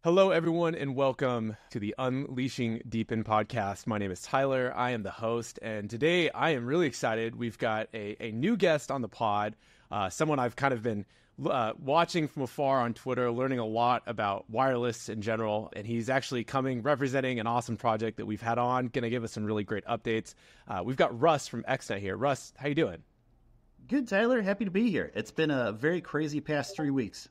Hello, everyone, and welcome to the Unleashing DePIN Podcast. My name is Tyler. I am the host, and today I am really excited. We've got a new guest on the pod, someone I've kind of been watching from afar on Twitter, learning a lot about wireless in general, and he's actually representing an awesome project that we've had on, going to give us some really great updates. We've got Russ from XNET here. Russ, how you doing? Good, Tyler. Happy to be here. It's been a very crazy past 3 weeks.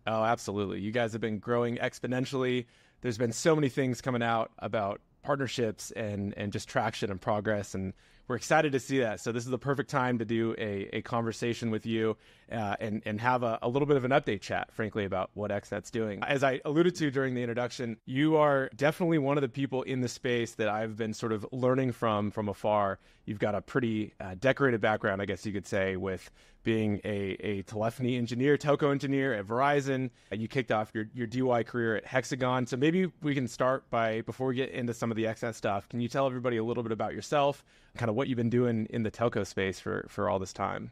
Oh, absolutely. You guys have been growing exponentially. There's been so many things coming out about partnerships and just traction and progress, and we're excited to see that. So this is the perfect time to do a conversation with you and have a little bit of an update chat, frankly, about what XNET's doing. As I alluded to during the introduction, you are definitely one of the people in the space that I've been sort of learning from afar. You've got a pretty decorated background, I guess you could say, with being a telephony engineer, telco engineer at Verizon. You kicked off your DeWi career at Hexagon. So maybe we can start before we get into some of the XNET stuff, can you tell everybody a little bit about yourself, kind of what you've been doing in the telco space for all this time?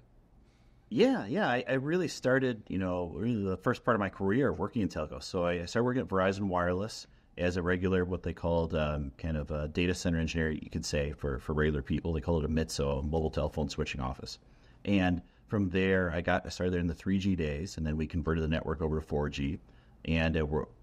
Yeah. I really started, really the first part of my career working in telco. So I started working at Verizon Wireless as a regular, what they called kind of a data center engineer, you could say, for regular people. They call it a MITSO, a mobile telephone switching office. And from there, I started there in the 3G days, and then we converted the network over to 4G, and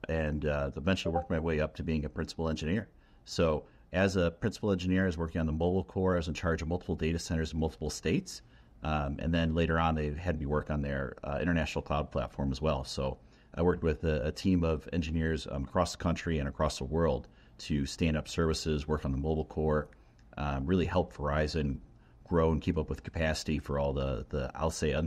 eventually worked my way up to being a principal engineer. So as a principal engineer, I was working on the mobile core. I was in charge of multiple data centers in multiple states. And then later on, they had me work on their international cloud platform as well. So I worked with a team of engineers across the country and across the world to stand up services, work on the mobile core, really help Verizon grow and keep up with capacity for all the I'll say,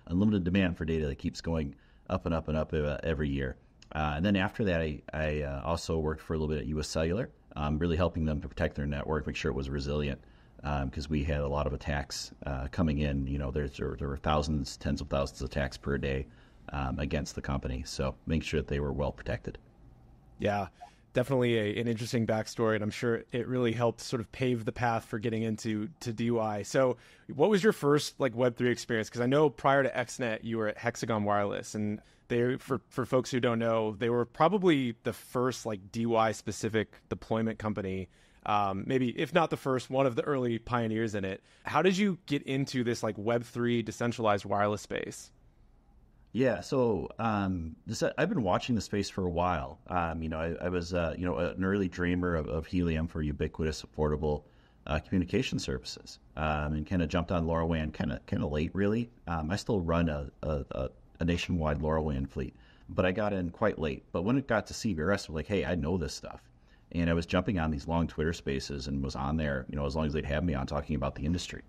unlimited demand for data that keeps going up and up and up every year. And then after that, I also worked for a little bit at US Cellular, really helping them to protect their network, make sure it was resilient, because we had a lot of attacks coming in. There were thousands, tens of thousands of attacks per day against the company. So make sure that they were well protected. Yeah. Definitely an interesting backstory, and I'm sure it really helped sort of pave the path for getting into DeWi. So what was your first Web3 experience? Because I know prior to XNET, you were at Hexagon Wireless, and for folks who don't know, they were probably the first DeWi specific deployment company. Maybe if not the first, one of the early pioneers in it. How did you get into this Web3 decentralized wireless space? Yeah, so I've been watching the space for a while. I was an early dreamer of Helium for ubiquitous, affordable communication services, and kind of jumped on LoRaWAN kind of late, really. I still run a nationwide LoRaWAN fleet, but I got in quite late. But when it got to CBRS, I'm like, hey, I know this stuff, and I was jumping on these long Twitter spaces and was on there, as long as they'd have me on talking about the industry.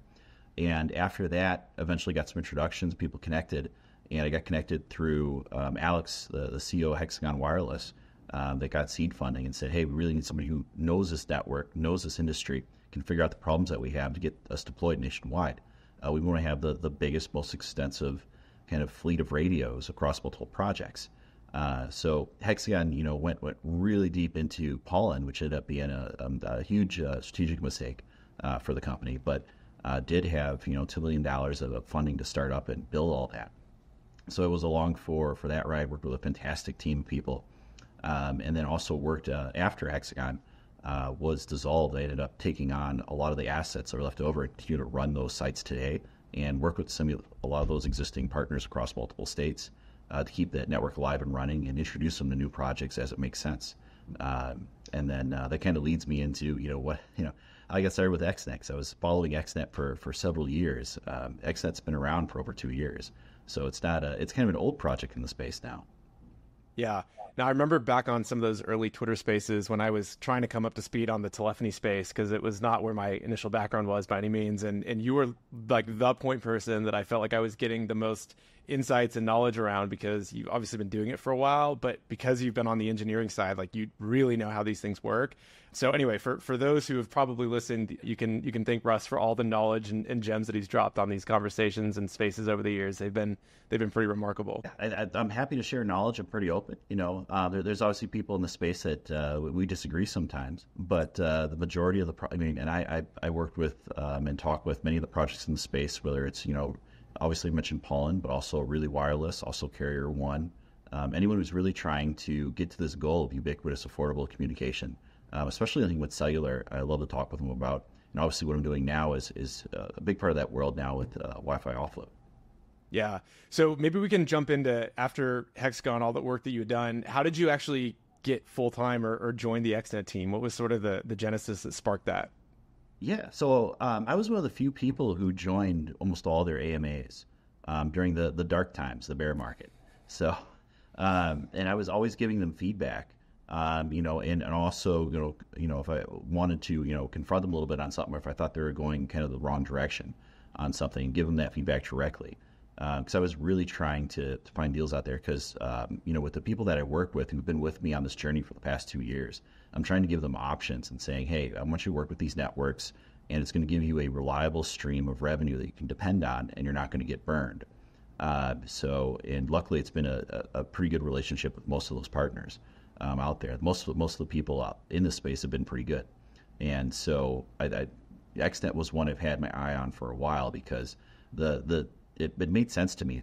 And after that, eventually got some introductions, people connected. And I got connected through Alex, the CEO of Hexagon Wireless, that got seed funding and said, hey, we really need somebody who knows this network, knows this industry, can figure out the problems that we have to get us deployed nationwide. We want to have the biggest, most extensive kind of fleet of radios across multiple projects. So Hexagon, went really deep into pollen, which ended up being a huge strategic mistake for the company, but did have, $2 million of funding to start up and build all that. So I was along for that ride, worked with a fantastic team of people, and then also worked after Hexagon was dissolved. I ended up taking on a lot of the assets that were left over and continue to run those sites today and work with a lot of those existing partners across multiple states to keep that network alive and running and introduce them to new projects as it makes sense. And then that kind of leads me into, I got started with XNET. I was following XNET for several years. XNET's been around for over 2 years. So it's kind of an old project in the space now. Yeah. Now, I remember back on some of those early Twitter spaces when I was trying to come up to speed on the telephony space, because it was not where my initial background was by any means. And you were the point person that I felt like I was getting the most insights and knowledge around, because you've obviously been doing it for a while, but because you've been on the engineering side, you really know how these things work. So anyway, for those who have probably listened, you can thank Russ for all the knowledge and gems that he's dropped on these conversations and spaces over the years. They've been pretty remarkable. I'm happy to share knowledge. I'm pretty open. There's obviously people in the space that we disagree sometimes, but the majority of I worked with and talked with many of the projects in the space, whether it's obviously mentioned Pollen, but also Really Wireless, also Carrier One, anyone who's really trying to get to this goal of ubiquitous, affordable communication, especially I think with cellular, I love to talk with them about. And obviously, what I'm doing now is a big part of that world now with Wi-Fi offload. Yeah. So maybe we can jump into, after Hexagon, all the work that you had done. How did you actually get full time or join the XNET team? What was sort of the genesis that sparked that? Yeah. So I was one of the few people who joined almost all their AMAs during the dark times, the bear market. So, and I was always giving them feedback. And also, if I wanted to, confront them a little bit on something, or if I thought they were going kind of the wrong direction on something, give them that feedback directly. Because I was really trying to find deals out there because, with the people that I work with who've been with me on this journey for the past 2 years, I'm trying to give them options and saying, hey, I want you to work with these networks, and it's going to give you a reliable stream of revenue that you can depend on, and you're not going to get burned. And luckily, it's been a pretty good relationship with most of those partners out there. Most of the people in this space have been pretty good. And so XNET was one I've had my eye on for a while because it made sense to me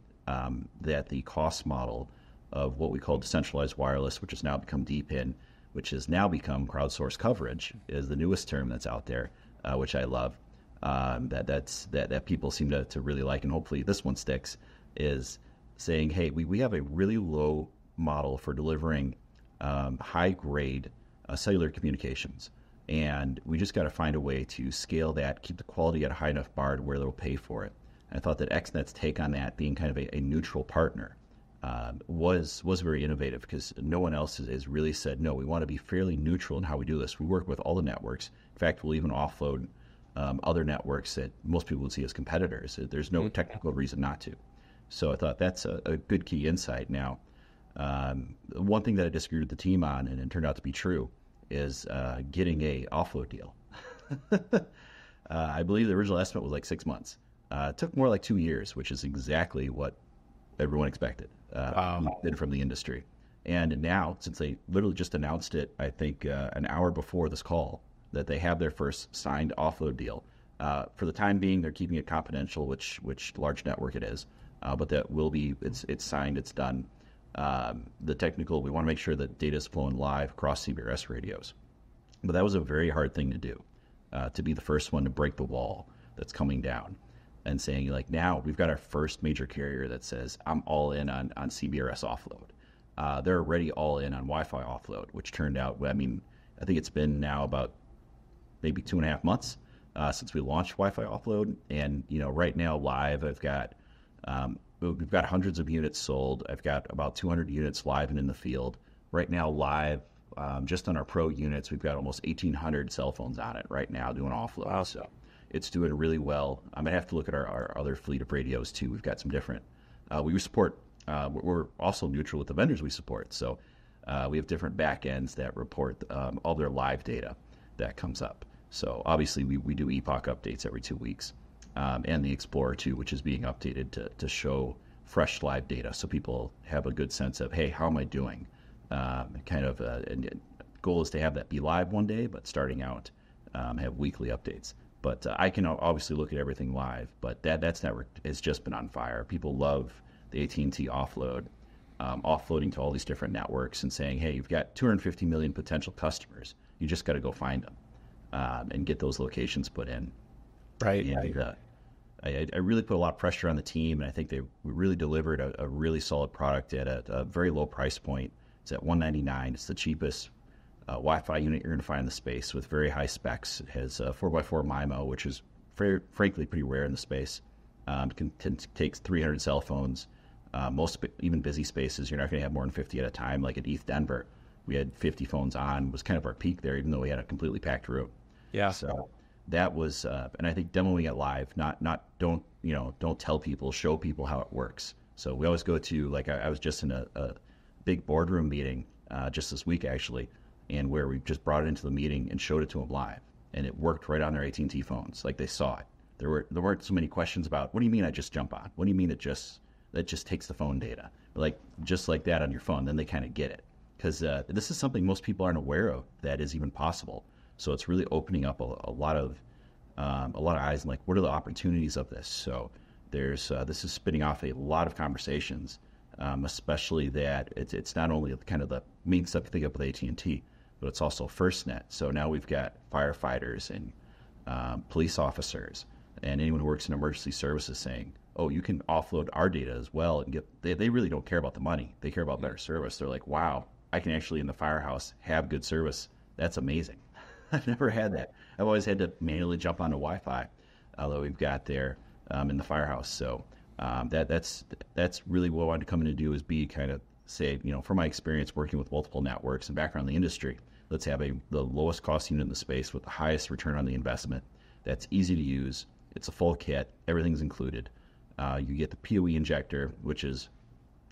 that the cost model of what we call decentralized wireless, which has now become DePIN, which has now become crowdsourced coverage, is the newest term that's out there, which I love. That people seem to really like, and hopefully this one sticks. Is saying, hey, we have a really low model for delivering high grade cellular communications, and we just got to find a way to scale that, keep the quality at a high enough bar to where they'll pay for it. And I thought that XNET's take on that, being kind of a neutral partner, was very innovative because no one else has really said, no, we want to be fairly neutral in how we do this. We work with all the networks. In fact, we'll even offload other networks that most people would see as competitors. There's no technical reason not to. So I thought that's a good key insight. Now, one thing that I disagreed with the team on, and it turned out to be true, is getting a offload deal. I believe the original estimate was like 6 months. It took more like 2 years, which is exactly what everyone expected from the industry. And now, since they literally just announced it, I think an hour before this call, that they have their first signed offload deal. For the time being, they're keeping it confidential, which large network it is. But that will be, it's signed, it's done. The technical, we want to make sure that data is flowing live across CBRS radios. But that was a very hard thing to do, to be the first one to break the wall that's coming down and saying, like, now we've got our first major carrier that says, I'm all in on CBRS offload. They're already all in on Wi-Fi offload, which turned out, I think it's been now about maybe 2.5 months since we launched Wi-Fi offload. And, right now live, we've got hundreds of units sold. I've got about 200 units live and in the field. Right now live, just on our pro units, we've got almost 1,800 cell phones on it right now doing offload. Wow. So it's doing really well. I'm going to have to look at our other fleet of radios too. We've got some different, we support, we're also neutral with the vendors we support. So we have different back ends that report all their live data that comes up. So obviously we do epoch updates every 2 weeks. And the Explorer 2, which is being updated to show fresh live data, so people have a good sense of, hey, how am I doing? And goal is to have that be live one day, but starting out, have weekly updates. But I can obviously look at everything live, but that's network has just been on fire. People love the AT&T offload, offloading to all these different networks and saying, hey, you've got 250 million potential customers. You just got to go find them and get those locations put in. Right. And I really put a lot of pressure on the team, and I think we really delivered a really solid product at a very low price point. It's at $199. It's the cheapest Wi-Fi unit you're going to find in the space with very high specs. It has 4x4 MIMO, which is frankly pretty rare in the space. Takes 300 cell phones. Even busy spaces, you're not going to have more than 50 at a time. Like at ETH Denver, we had 50 phones on. Was kind of our peak there, even though we had a completely packed room. Yeah. So that was, and I think demoing it live, don't tell people, show people how it works. So we always go to, like, I was just in a big boardroom meeting just this week actually, and where we just brought it into the meeting and showed it to them live, and it worked right on their AT&T phones. Like, they saw it. There weren't so many questions about, what do you mean I just jump on? What do you mean that just takes the phone data? Like, just like that on your phone, then they kind of get it. Because this is something most people aren't aware of that is even possible. So it's really opening up a lot of eyes, and like, what are the opportunities of this? So there's this is spinning off a lot of conversations especially that it's not only kind of the main stuff you think of with AT&T, but it's also FirstNet. So now we've got firefighters and police officers and anyone who works in emergency services saying, oh, you can offload our data as well and they really don't care about the money. They care about better service. They're like, wow, I can actually in the firehouse have good service. That's amazing. I've never had that. I've always had to manually jump onto Wi-Fi, although we've got there in the firehouse. So that's really what I wanted to come in and do, is be kind of say, from my experience working with multiple networks and background in the industry, let's have the lowest cost unit in the space with the highest return on the investment. That's easy to use. It's a full kit. Everything's included. You get the PoE injector, which is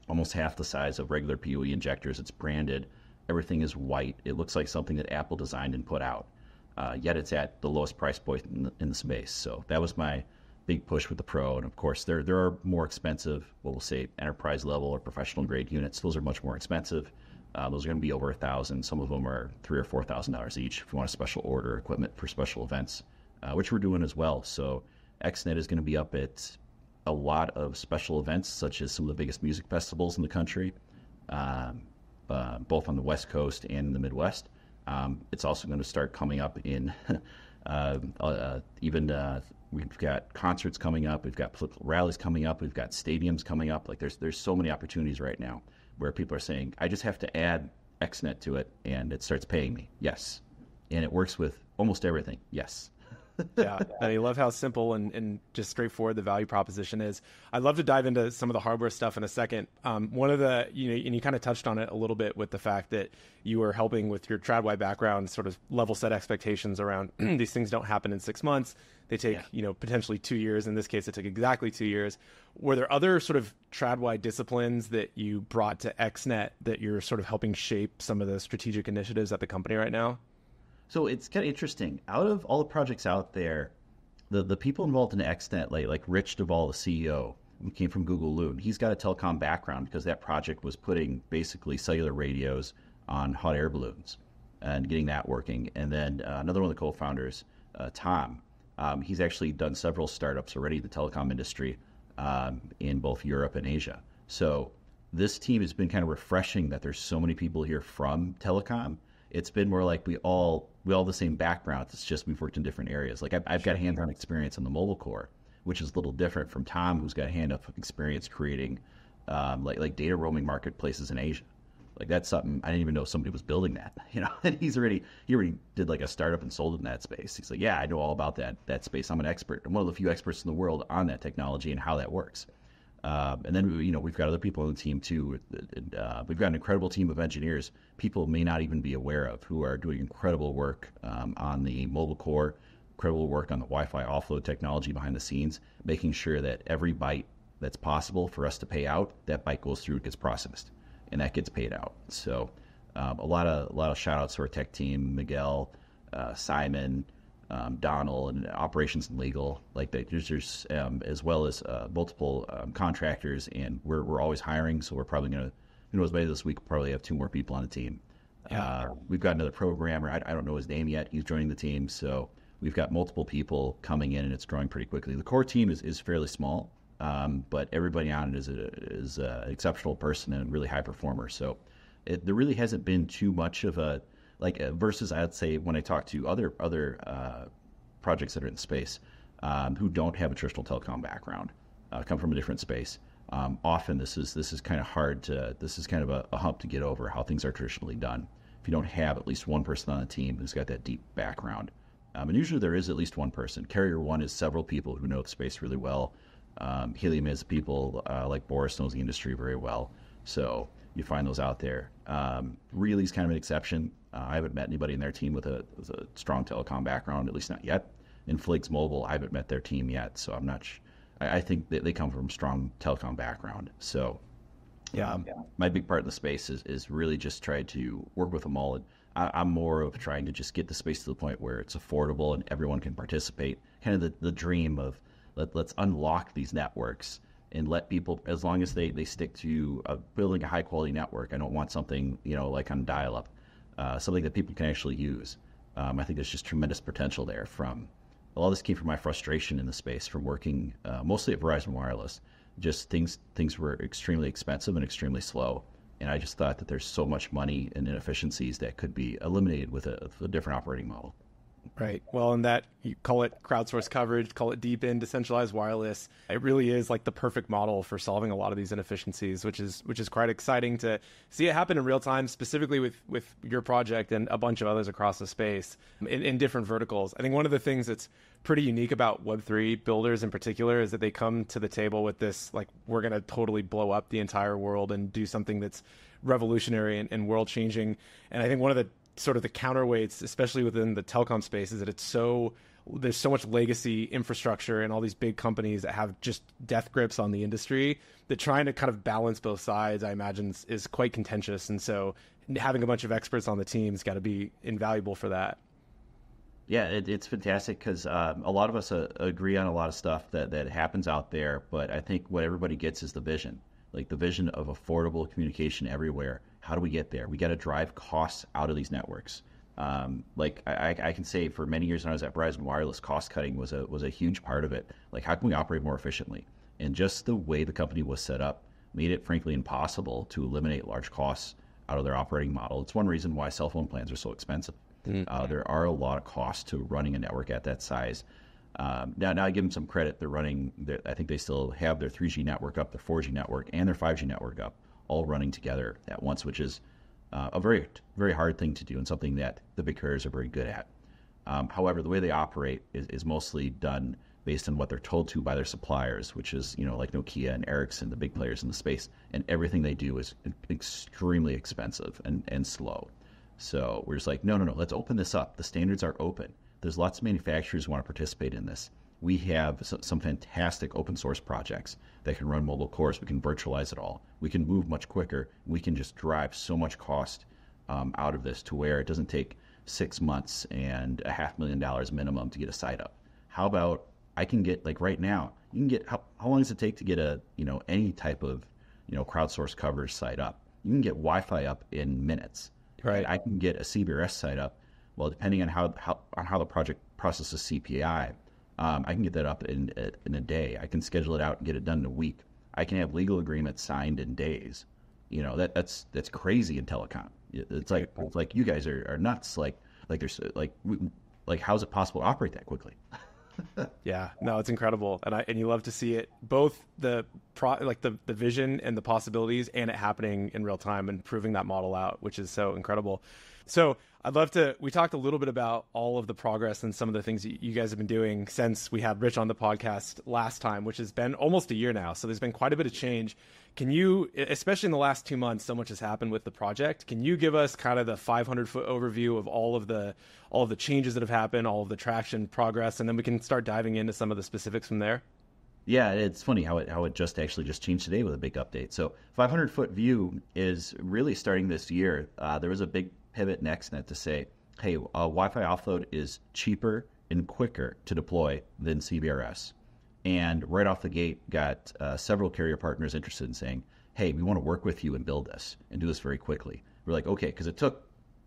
almost half the size of regular PoE injectors. It's branded. Everything is white. It looks like something that Apple designed and put out. Yet it's at the lowest price point in the space. So that was my big push with the Pro. And of course, there are more expensive, what we'll say, enterprise level or professional grade units. Those are much more expensive. Those are going to be over $1,000. Some of them are $3,000 or $4,000 each if you want a special order equipment for special events, which we're doing as well. So XNET is going to be up at a lot of special events, such as some of the biggest music festivals in the country, both on the West Coast and in the Midwest. It's also going to start coming up in we've got concerts coming up, we've got political rallies coming up, we've got stadiums coming up. Like there's so many opportunities right now where people are saying, I just have to add XNET to it and it starts paying me. Yes. And it works with almost everything. Yes. Yeah, and I love how simple and just straightforward the value proposition is. I'd love to dive into some of the hardware stuff in a second. One of the, and you kind of touched on it a little bit with the fact that you were helping with your TradWi background, sort of level set expectations around these things don't happen in 6 months. They take, potentially 2 years. In this case, it took exactly 2 years. Were there other sort of TradWi disciplines that you brought to XNET that you're sort of helping shape some of the strategic initiatives at the company right now? So it's kind of interesting. Out of all the projects out there, the people involved in XNET, like Rich Duvall, the CEO, who came from Google Loon, he's got a telecom background because that project was putting basically cellular radios on hot air balloons and getting that working. And then another one of the co-founders, Tom, he's actually done several startups already in the telecom industry in both Europe and Asia. So this team has been kind of refreshing that there's so many people here from telecom. It's been more like we all the same background. It's just we've worked in different areas. Like I've got hands-on experience on the mobile core, which is a little different from Tom, who's got hands-on experience creating like data roaming marketplaces in Asia. Like that's something I didn't even know somebody was building that. And he already did like a startup and sold it in that space. He's like, yeah, I know all about that space. I'm an expert. I'm one of the few experts in the world on that technology and how that works. And then, we've got other people on the team too. We've got an incredible team of engineers people may not even be aware of who are doing incredible work on the mobile core, incredible work on the Wi-Fi offload technology behind the scenes, making sure that every byte that's possible for us to pay out, that byte goes through, gets processed, and that gets paid out. So a lot of shout outs to our tech team, Miguel, Simon, Donald, and operations and legal, like that. There's as well as multiple contractors, and we're always hiring. So we're probably going to, who knows, by this week probably have 2 more people on the team. We've got another programmer. I don't know his name yet. He's joining the team. So we've got multiple people coming in, and it's growing pretty quickly. The core team is fairly small, but everybody on it is an exceptional person and a really high performer. So there really hasn't been too much of a versus I'd say when I talk to other projects that are in space who don't have a traditional telecom background, come from a different space. Often this is kind of hard this is kind of a hump to get over how things are traditionally done. If you don't have at least one person on the team who's got that deep background, and usually there is at least one person. Carrier One is several people who know the space really well. Helium is people like Boris knows the industry very well. So you find those out there. Really's kind of an exception. I haven't met anybody in their team with a strong telecom background, at least not yet. In Flake's Mobile, I haven't met their team yet, so I'm not I think that they come from a strong telecom background. So my big part in the space is really just try to work with them all. And I'm more of trying to just get the space to the point where it's affordable and everyone can participate. Kind of the dream of let's unlock these networks and let people, as long as they stick to building a high quality network. I don't want something, like on dial-up, something that people can actually use. I think there's just tremendous potential there. A lot of this came from my frustration in the space from working mostly at Verizon Wireless. just things were extremely expensive and extremely slow. And I just thought that there's so much money and inefficiencies that could be eliminated with a different operating model. Right. Well, and that, you call it crowdsourced coverage, call it DePIN, decentralized wireless. It really is like the perfect model for solving a lot of these inefficiencies, which is quite exciting to see it happen in real time, specifically with your project and a bunch of others across the space in different verticals. I think one of the things that's pretty unique about Web3 builders in particular is that they come to the table with this, like, we're going to totally blow up the entire world and do something that's revolutionary and world changing. And I think one of the sort of the counterweights, especially within the telecom space, is that there's so much legacy infrastructure and all these big companies that have just death grips on the industry, that trying to kind of balance both sides, I imagine, is quite contentious. And so having a bunch of experts on the team has got to be invaluable for that. Yeah, it's fantastic because a lot of us agree on a lot of stuff that happens out there, but I think what everybody gets is the vision, like the vision of affordable communication everywhere. How do we get there? We got to drive costs out of these networks. Like I can say for many years when I was at Verizon Wireless, cost cutting was a huge part of it. Like, how can we operate more efficiently? And just the way the company was set up made it frankly impossible to eliminate large costs out of their operating model. It's one reason why cell phone plans are so expensive. There are a lot of costs to running a network at that size. Now I give them some credit. I think they still have their 3G network up, their 4G network, and their 5G network up, all running together at once, which is a very, very hard thing to do and something that the big carriers are very good at. However, the way they operate is mostly done based on what they're told to by their suppliers, which is, like Nokia and Ericsson, the big players in the space, and everything they do is extremely expensive and slow. So we're just like, no, let's open this up. The standards are open. There's lots of manufacturers who want to participate in this. We have some fantastic open source projects that can run mobile cores. We can virtualize it all. We can move much quicker. We can just drive so much cost out of this to where it doesn't take 6 months and $500,000 minimum to get a site up. How about I can get, like right now, you can get, how long does it take to get any type of, crowdsourced coverage site up? You can get Wi-Fi up in minutes. Right. And I can get a CBRS site up. Well, depending on how the project processes CPI, I can get that up in a day. I can schedule it out and get it done in a week. I can have legal agreements signed in days. That's crazy in telecom. It's like you guys are nuts. Like there's like how is it possible to operate that quickly? Yeah, no, it's incredible, and you love to see it, both the vision and the possibilities, and it happening in real time and proving that model out, which is so incredible. So I'd love to, we talked a little bit about all of the progress and some of the things you guys have been doing since we had Rich on the podcast last time, which has been almost a year now. So there's been quite a bit of change. Can you, especially in the last 2 months, so much has happened with the project. Can you give us kind of the 500-foot overview of all of the changes that have happened, all of the traction, progress, and then we can start diving into some of the specifics from there? Yeah, it's funny how it just changed today with a big update. So 500-foot view is really starting this year. There was a big pivot in XNET to say, hey, Wi-Fi offload is cheaper and quicker to deploy than CBRS. And right off the gate, got several carrier partners interested in saying, hey, we want to work with you and build this and do this very quickly. We're like, okay, because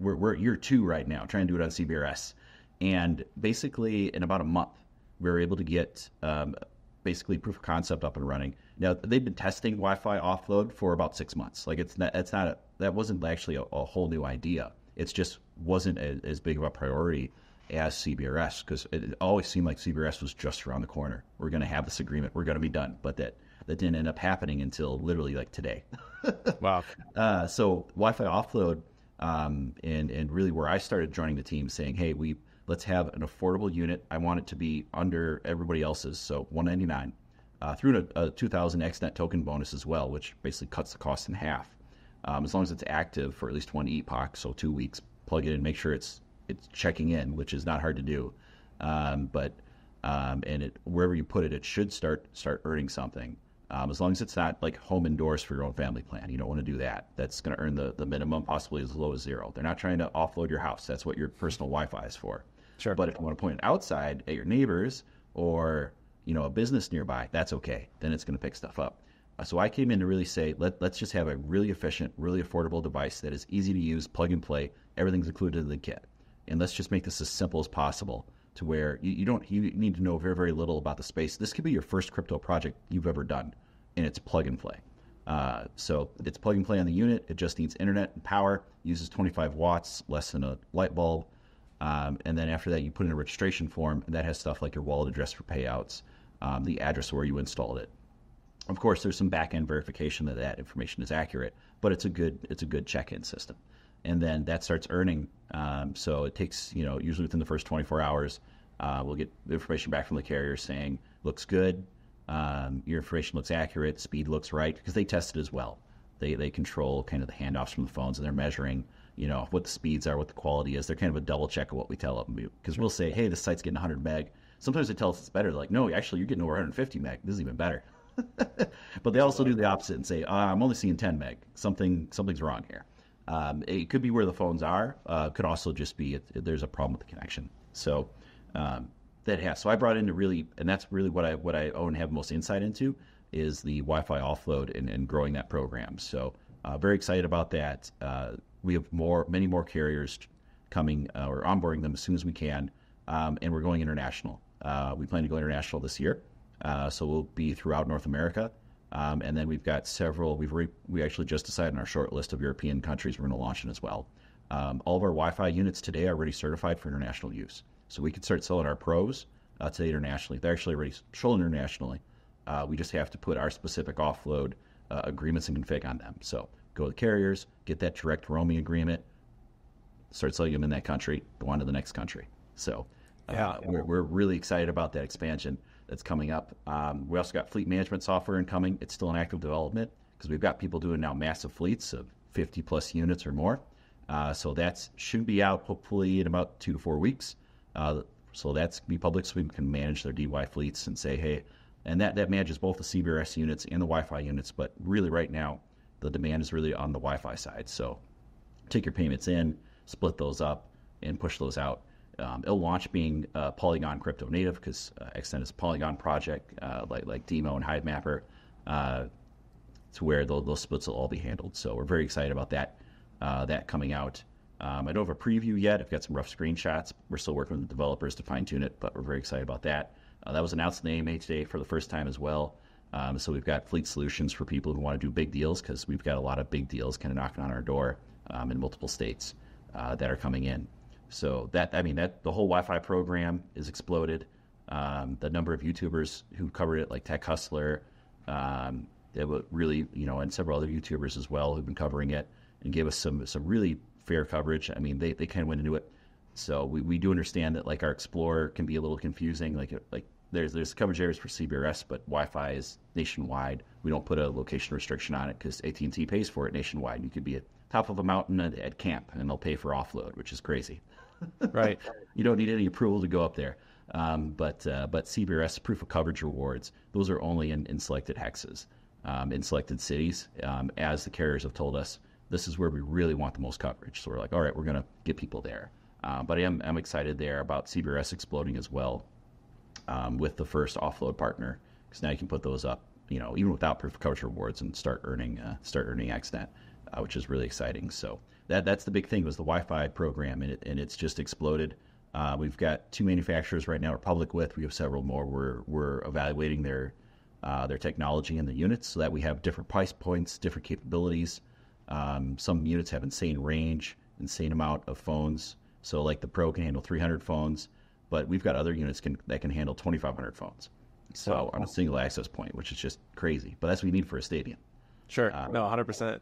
we're at year 2 right now, trying to do it on CBRS. And basically in about a month, we were able to get basically proof of concept up and running. Now, they've been testing Wi-Fi offload for about 6 months. Like that wasn't actually a whole new idea. It just wasn't as big of a priority as CBRS, because it always seemed like CBRS was just around the corner. We're going to have this agreement. We're going to be done. But that didn't end up happening until literally like today. Wow. So Wi-Fi offload, and really where I started joining the team saying, hey, let's have an affordable unit. I want it to be under everybody else's, so $199, through a 2,000 XNET token bonus as well, which basically cuts the cost in half. As long as it's active for at least 1 epoch, so 2 weeks, plug it in, make sure it's checking in, which is not hard to do. But wherever you put it, it should start earning something. As long as it's not like home indoors for your own family plan. You don't want to do that. That's going to earn the minimum, possibly as low as 0. They're not trying to offload your house. That's what your personal Wi-Fi is for. Sure. But if you want to point it outside at your neighbors or a business nearby, that's okay. Then it's going to pick stuff up. So I came in to really say, let's just have a really efficient, really affordable device that is easy to use, plug and play. Everything's included in the kit. And let's just make this as simple as possible to where you need to know very, very little about the space. This could be your first crypto project you've ever done. and it's plug and play. So it's plug and play on the unit. It just needs internet and power, uses 25 watts, less than a light bulb. And then after that, you put in a registration form, and that has stuff like your wallet address for payouts, the address where you installed it. Of course, there's some back-end verification that that information is accurate, but it's a good check-in system. And then that starts earning. So it takes, usually within the first 24 hours, we'll get the information back from the carrier saying, looks good, your information looks accurate, speed looks right, because they test it as well. They control kind of the handoffs from the phones, and they're measuring, what the speeds are, what the quality is. They're kind of a double check of what we tell them. Because we'll say, hey, this site's getting 100 meg. Sometimes they tell us it's better. They're like, no, actually, you're getting over 150 meg. This is even better. But they also do the opposite and say, I'm only seeing 10 meg. Something's wrong here. It could be where the phones are. Could also just be there's a problem with the connection. So so I brought into and that's really what I own and have most insight into is the Wi-Fi offload and growing that program. So very excited about that. We have many more carriers coming. We're onboarding them as soon as we can, and we're going international. We plan to go international this year. So we'll be throughout North America. And then we've got several, we actually just decided on our short list of European countries we're going to launch in as well. All of our Wi-Fi units today are already certified for international use. So we could start selling our pros today internationally. They're actually already sold internationally. We just have to put our specific offload agreements and config on them. So go to the carriers, get that direct roaming agreement, start selling them in that country, go on to the next country. So we're really excited about that expansion that's coming up. We also got fleet management software incoming. It's still in active development because we've got people doing now massive fleets of 50 plus units or more. So that should be out hopefully in about 2 to 4 weeks. So that's be public so we can manage their DeWi fleets and say, hey, and that manages both the CBRS units and the Wi-Fi units. But really right now, the demand is really on the Wi-Fi side. So take your payments in, split those up, and push those out. It'll launch being Polygon crypto native because XNET is a Polygon project like Demo and Hive Mapper to where those splits will all be handled. So we're very excited about that coming out. I don't have a preview yet. I've got some rough screenshots. We're still working with the developers to fine tune it, but we're very excited about that. That was announced in the AMA today for the first time as well. So we've got fleet solutions for people who want to do big deals because we've got a lot of big deals kind of knocking on our door in multiple states that are coming in. So the whole Wi-Fi program is exploded. The number of YouTubers who covered it, like Tech Hustler, it would really, and several other YouTubers as well who've been covering it and gave us some really fair coverage. I mean, they kind of went into it. So we do understand that like our Explorer can be a little confusing. Like there's coverage areas for CBRS, but Wi-Fi is nationwide. We don't put a location restriction on it because AT&T pays for it nationwide. You could be at top of a mountain at camp and they'll pay for offload, which is crazy. Right. You don't need any approval to go up there. But CBRS proof of coverage rewards, those are only in selected hexes, in selected cities, as the carriers have told us, this is where we really want the most coverage. So we're like, all right, we're going to get people there. But I'm excited there about CBRS exploding as well with the first offload partner, because now you can put those up, even without proof of coverage rewards and start earning XNET, which is really exciting. So that's the big thing was the Wi-Fi program, and it's just exploded. We've got 2 manufacturers right now we're public with. We have several more. We're evaluating their technology and the units so that we have different price points, different capabilities. Some units have insane range, insane amount of phones. So like the Pro can handle 300 phones, but we've got other units that can handle 2,500 phones. So on a single access point, which is just crazy. But that's what you need for a stadium. Sure. No, 100%.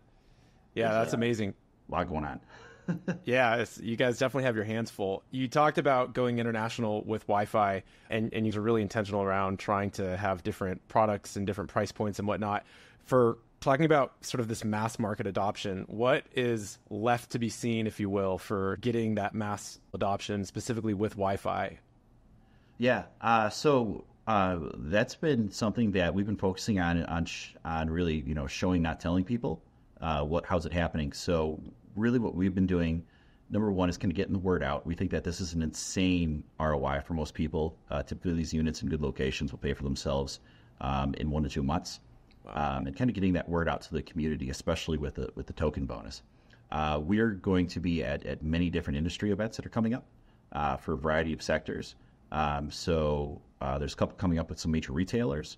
Yeah, that's amazing. A lot going on. Yeah, you guys definitely have your hands full. You talked about going international with Wi-Fi, and you were really intentional around trying to have different products and different price points and whatnot. For talking about sort of this mass market adoption, what is left to be seen, if you will, for getting that mass adoption specifically with Wi-Fi? Yeah, so that's been something that we've been focusing on really, showing, not telling people how's it happening. So really what we've been doing, number one, is kind of getting the word out. We think that this is an insane ROI for most people. Typically these units in good locations will pay for themselves in 1 to 2 months. Wow. And kind of getting that word out to the community, especially with the token bonus. We're going to be at many different industry events that are coming up for a variety of sectors. So there's a couple coming up with some major retailers.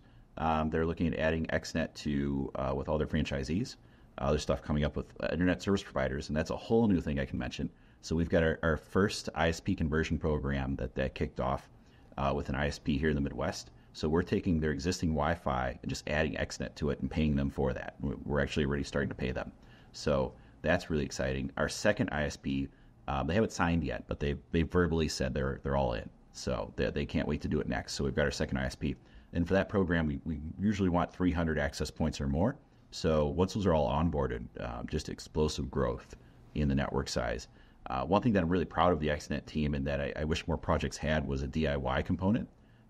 They're looking at adding XNET to with all their franchisees. There's stuff coming up with internet service providers, and that's a whole new thing I can mention. So we've got our first ISP conversion program that kicked off with an ISP here in the Midwest. So we're taking their existing Wi-Fi and just adding XNET to it and paying them for that. We're actually already starting to pay them. So that's really exciting. Our second ISP, they haven't signed yet, but they verbally said they're all in. So they can't wait to do it next. So we've got our second ISP. And for that program, we usually want 300 access points or more. So once those are all onboarded, just explosive growth in the network size. One thing that I'm really proud of the XNET team and that I wish more projects had was a DIY component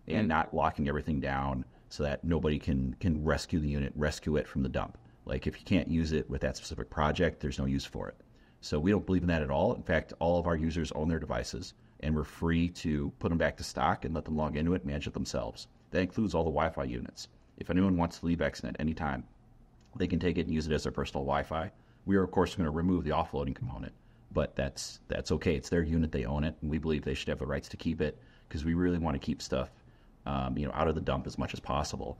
and not locking everything down so that nobody can rescue the unit, rescue it from the dump. Like if you can't use it with that specific project, there's no use for it. So we don't believe in that at all. In fact, all of our users own their devices and we're free to put them back to stock and let them log into it, manage it themselves. That includes all the Wi-Fi units. If anyone wants to leave XNET anytime, they can take it and use it as their personal Wi-Fi. We are, of course, going to remove the offloading component, but that's okay. It's their unit. They own it, and we believe they should have the rights to keep it because we really want to keep stuff out of the dump as much as possible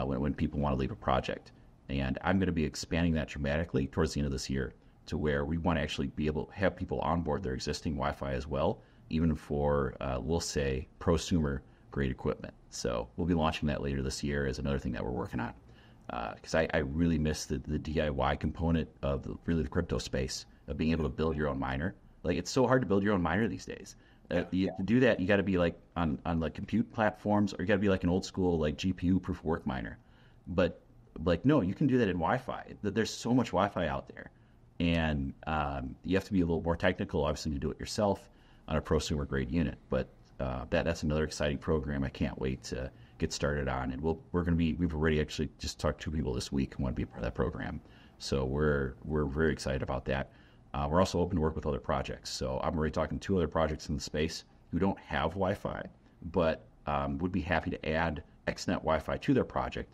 when people want to leave a project. And I'm going to be expanding that dramatically towards the end of this year to where we want to actually be able to have people onboard their existing Wi-Fi as well, even for, we'll say, prosumer-grade equipment. So we'll be launching that later this year as another thing that we're working on. Because I really miss the DIY component of the crypto space, of being able to build your own miner. Like, it's so hard to build your own miner these days. To do that, you got to be like on like compute platforms, or you got to be like an old school like GPU proof of work miner. But like, no, you can do that in Wi-Fi. There's so much Wi-Fi out there, and you have to be a little more technical, obviously, to do it yourself on a prosumer grade unit. But that's another exciting program. I can't wait to get started on, and we've already actually just talked to people this week who want to be a part of that program. So we're very excited about that. We're also open to work with other projects. So I'm already talking to 2 other projects in the space who don't have Wi-Fi, but would be happy to add XNET Wi-Fi to their project.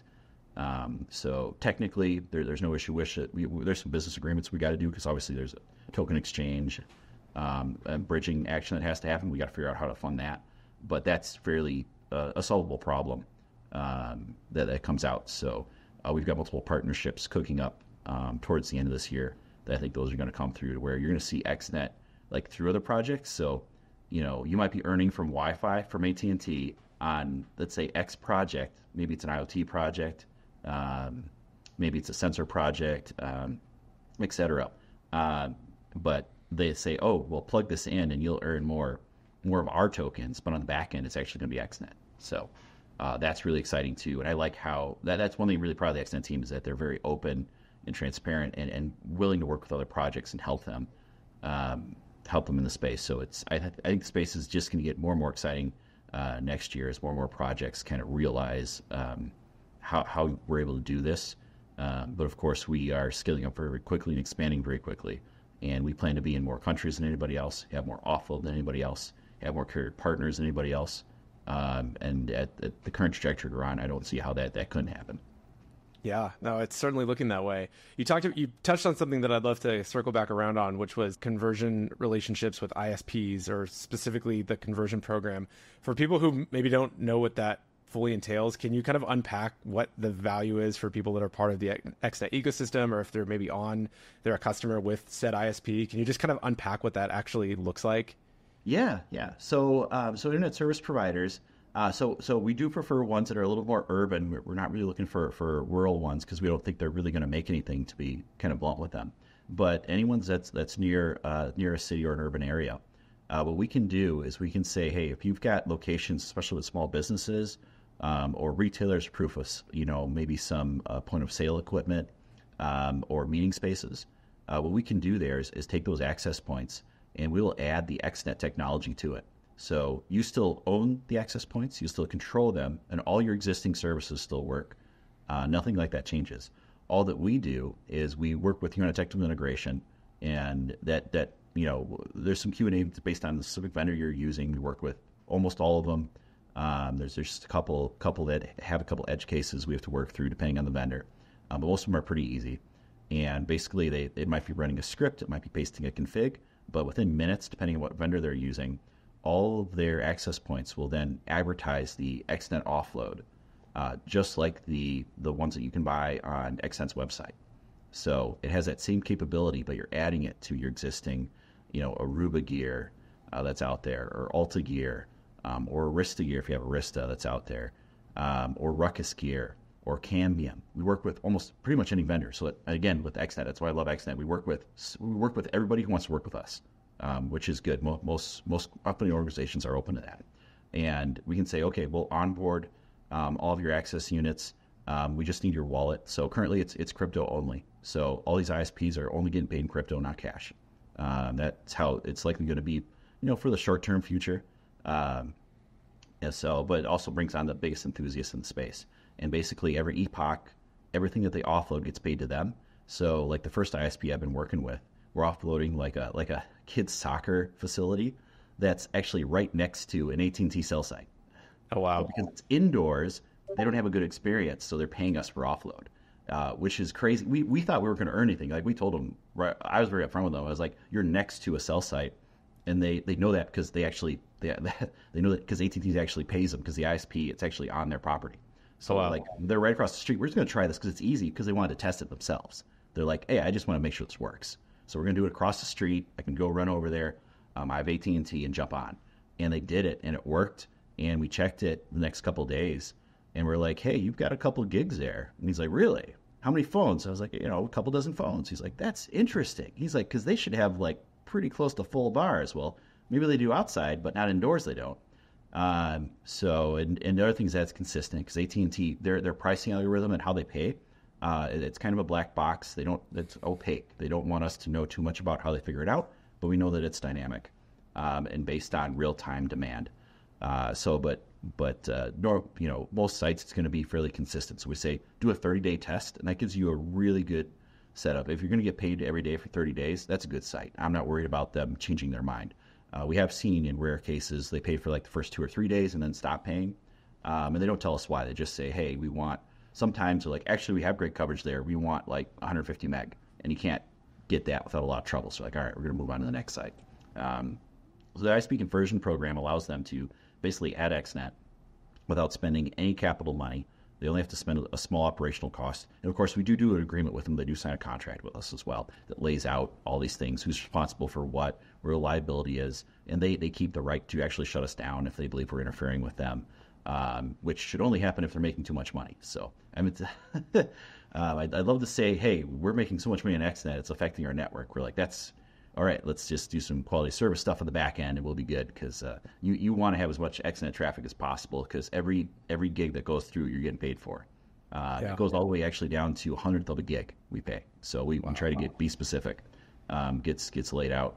So technically, there's no issue with it. There's some business agreements we got to do because obviously there's a token exchange and bridging action that has to happen. We got to figure out how to fund that. But that's fairly a solvable problem that comes out. So we've got multiple partnerships cooking up towards the end of this year that I think those are going to come through to where you're going to see XNET like through other projects. So, you might be earning from Wi-Fi from AT&T on, let's say, X project. Maybe it's an IoT project. Maybe it's a sensor project, et cetera. But they say, oh, well, plug this in and you'll earn more of our tokens, but on the back end, it's actually going to be XNET. So that's really exciting too. And I like how that's one thing I'm really proud of the XNET team is that they're very open and transparent and willing to work with other projects and help them in the space. So I think the space is just going to get more and more exciting next year as more and more projects kind of realize how we're able to do this. But of course, we are scaling up very quickly and expanding very quickly. And we plan to be in more countries than anybody else, have more offload than anybody else, have more carrier partners than anybody else. And at the current trajectory we're on, I don't see how that couldn't happen. Yeah, no, it's certainly looking that way. You touched on something that I'd love to circle back around on, which was conversion relationships with ISPs, or specifically the conversion program. For people who maybe don't know what that fully entails, can you kind of unpack what the value is for people that are part of the XNET ecosystem, or if they're maybe they're a customer with said ISP? Can you just kind of unpack what that actually looks like? Yeah. So internet service providers. So we do prefer ones that are a little more urban. We're not really looking for rural ones because we don't think they're really going to make anything, to be kind of blunt with them. But anyone that's near a city or an urban area, what we can do is we can say, hey, if you've got locations, especially with small businesses or retailers, proof of maybe some point of sale equipment or meeting spaces, what we can do there is take those access points and we will add the XNET technology to it. So you still own the access points, you still control them, and all your existing services still work. Nothing like that changes. All that we do is we work with you on a technical integration, and that there's some Q&A based on the specific vendor you're using. We work with almost all of them. There's just a couple that have a couple edge cases we have to work through depending on the vendor, but most of them are pretty easy. And basically, it might be running a script, it might be pasting a config, but within minutes, depending on what vendor they're using, all of their access points will then advertise the XNET offload just like the ones that you can buy on XNET's website. So it has that same capability, but you're adding it to your existing, Aruba gear that's out there, or Alta gear, or Arista gear if you have Arista that's out there, or Ruckus gear, or Cambium. We work with almost pretty much any vendor. So again, with XNET, that's why I love XNET. We work with everybody who wants to work with us, which is good. Most company organizations are open to that, and we can say, okay, we'll onboard all of your access units. We just need your wallet. So currently it's crypto only. So all these ISPs are only getting paid in crypto, not cash. That's how it's likely going to be, for the short-term future. But it also brings on the biggest enthusiasts in the space. And basically every epoch, everything that they offload gets paid to them. So like the first ISP I've been working with, we're offloading like a kids soccer facility that's actually right next to an AT&T cell site. Oh, wow. Because it's indoors, they don't have a good experience, so they're paying us for offload, which is crazy. We thought we were going to earn anything. Like we told them, right, I was very upfront with them. I was like, you're next to a cell site, and they know that because they know that because AT&T actually pays them because the ISP, it's actually on their property. So like they're right across the street. We're just going to try this because it's easy because they wanted to test it themselves. They're like, hey, I just want to make sure this works. So we're going to do it across the street. I can go run over there. I have AT&T and jump on. And they did it, and it worked. And we checked it the next couple of days, and we're like, hey, you've got a couple of gigs there. And he's like, really? How many phones? I was like, a couple dozen phones. He's like, that's interesting. He's like, because they should have like pretty close to full bars. Well, maybe they do outside, but not indoors they don't. And the other thing is that's consistent because AT&T, their pricing algorithm and how they pay, it's kind of a black box. It's opaque. They don't want us to know too much about how they figure it out, but we know that it's dynamic and based on real-time demand. Most sites it's going to be fairly consistent. So we say do a 30-day test, and that gives you a really good setup. If you're going to get paid every day for 30 days, that's a good site. I'm not worried about them changing their mind. We have seen in rare cases they pay for like the first 2 or 3 days and then stop paying, and they don't tell us why. They just say, hey, we want. Sometimes they're like, actually, we have great coverage there. We want like 150 meg, and you can't get that without a lot of trouble. So like, all right, we're going to move on to the next site. So the ISP conversion program allows them to basically add XNET without spending any capital money. They only have to spend a small operational cost. And of course, we do an agreement with them. They do sign a contract with us as well that lays out all these things, who's responsible for what, where reliability is, and they keep the right to actually shut us down if they believe we're interfering with them, which should only happen if they're making too much money. So I mean, I'd love to say, hey, we're making so much money on XNET, it's affecting our network. We're like, that's all right, let's just do some quality service stuff on the back end and we'll be good because you want to have as much XNET traffic as possible because every gig that goes through, you're getting paid for. It goes all the way actually down to 100th of a gig we pay. So we try to be specific. Gets laid out,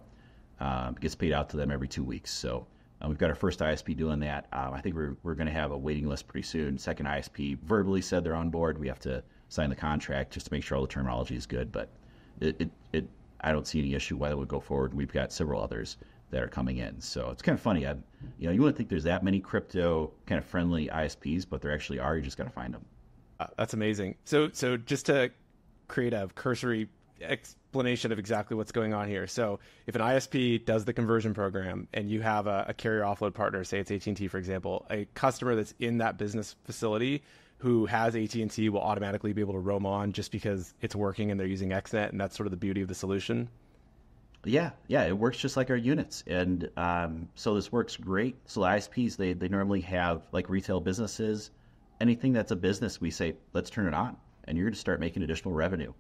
gets paid out to them every 2 weeks. So we've got our first ISP doing that. I think we're going to have a waiting list pretty soon. Second ISP verbally said they're on board. We have to sign the contract just to make sure all the terminology is good. But I don't see any issue why that would go forward. We've got several others that are coming in. So it's kind of funny. You wouldn't think there's that many crypto kind of friendly ISPs, but there actually are. You just got to find them. That's amazing. So just to create a cursory explanation of exactly what's going on here. So if an ISP does the conversion program and you have a carrier offload partner, say it's AT&T, for example, a customer that's in that business facility who has AT&T will automatically be able to roam on just because it's working and they're using XNET, and that's sort of the beauty of the solution? Yeah, it works just like our units. And so this works great. So the ISPs, they normally have like retail businesses, anything that's a business, we say, let's turn it on, and you're going to start making additional revenue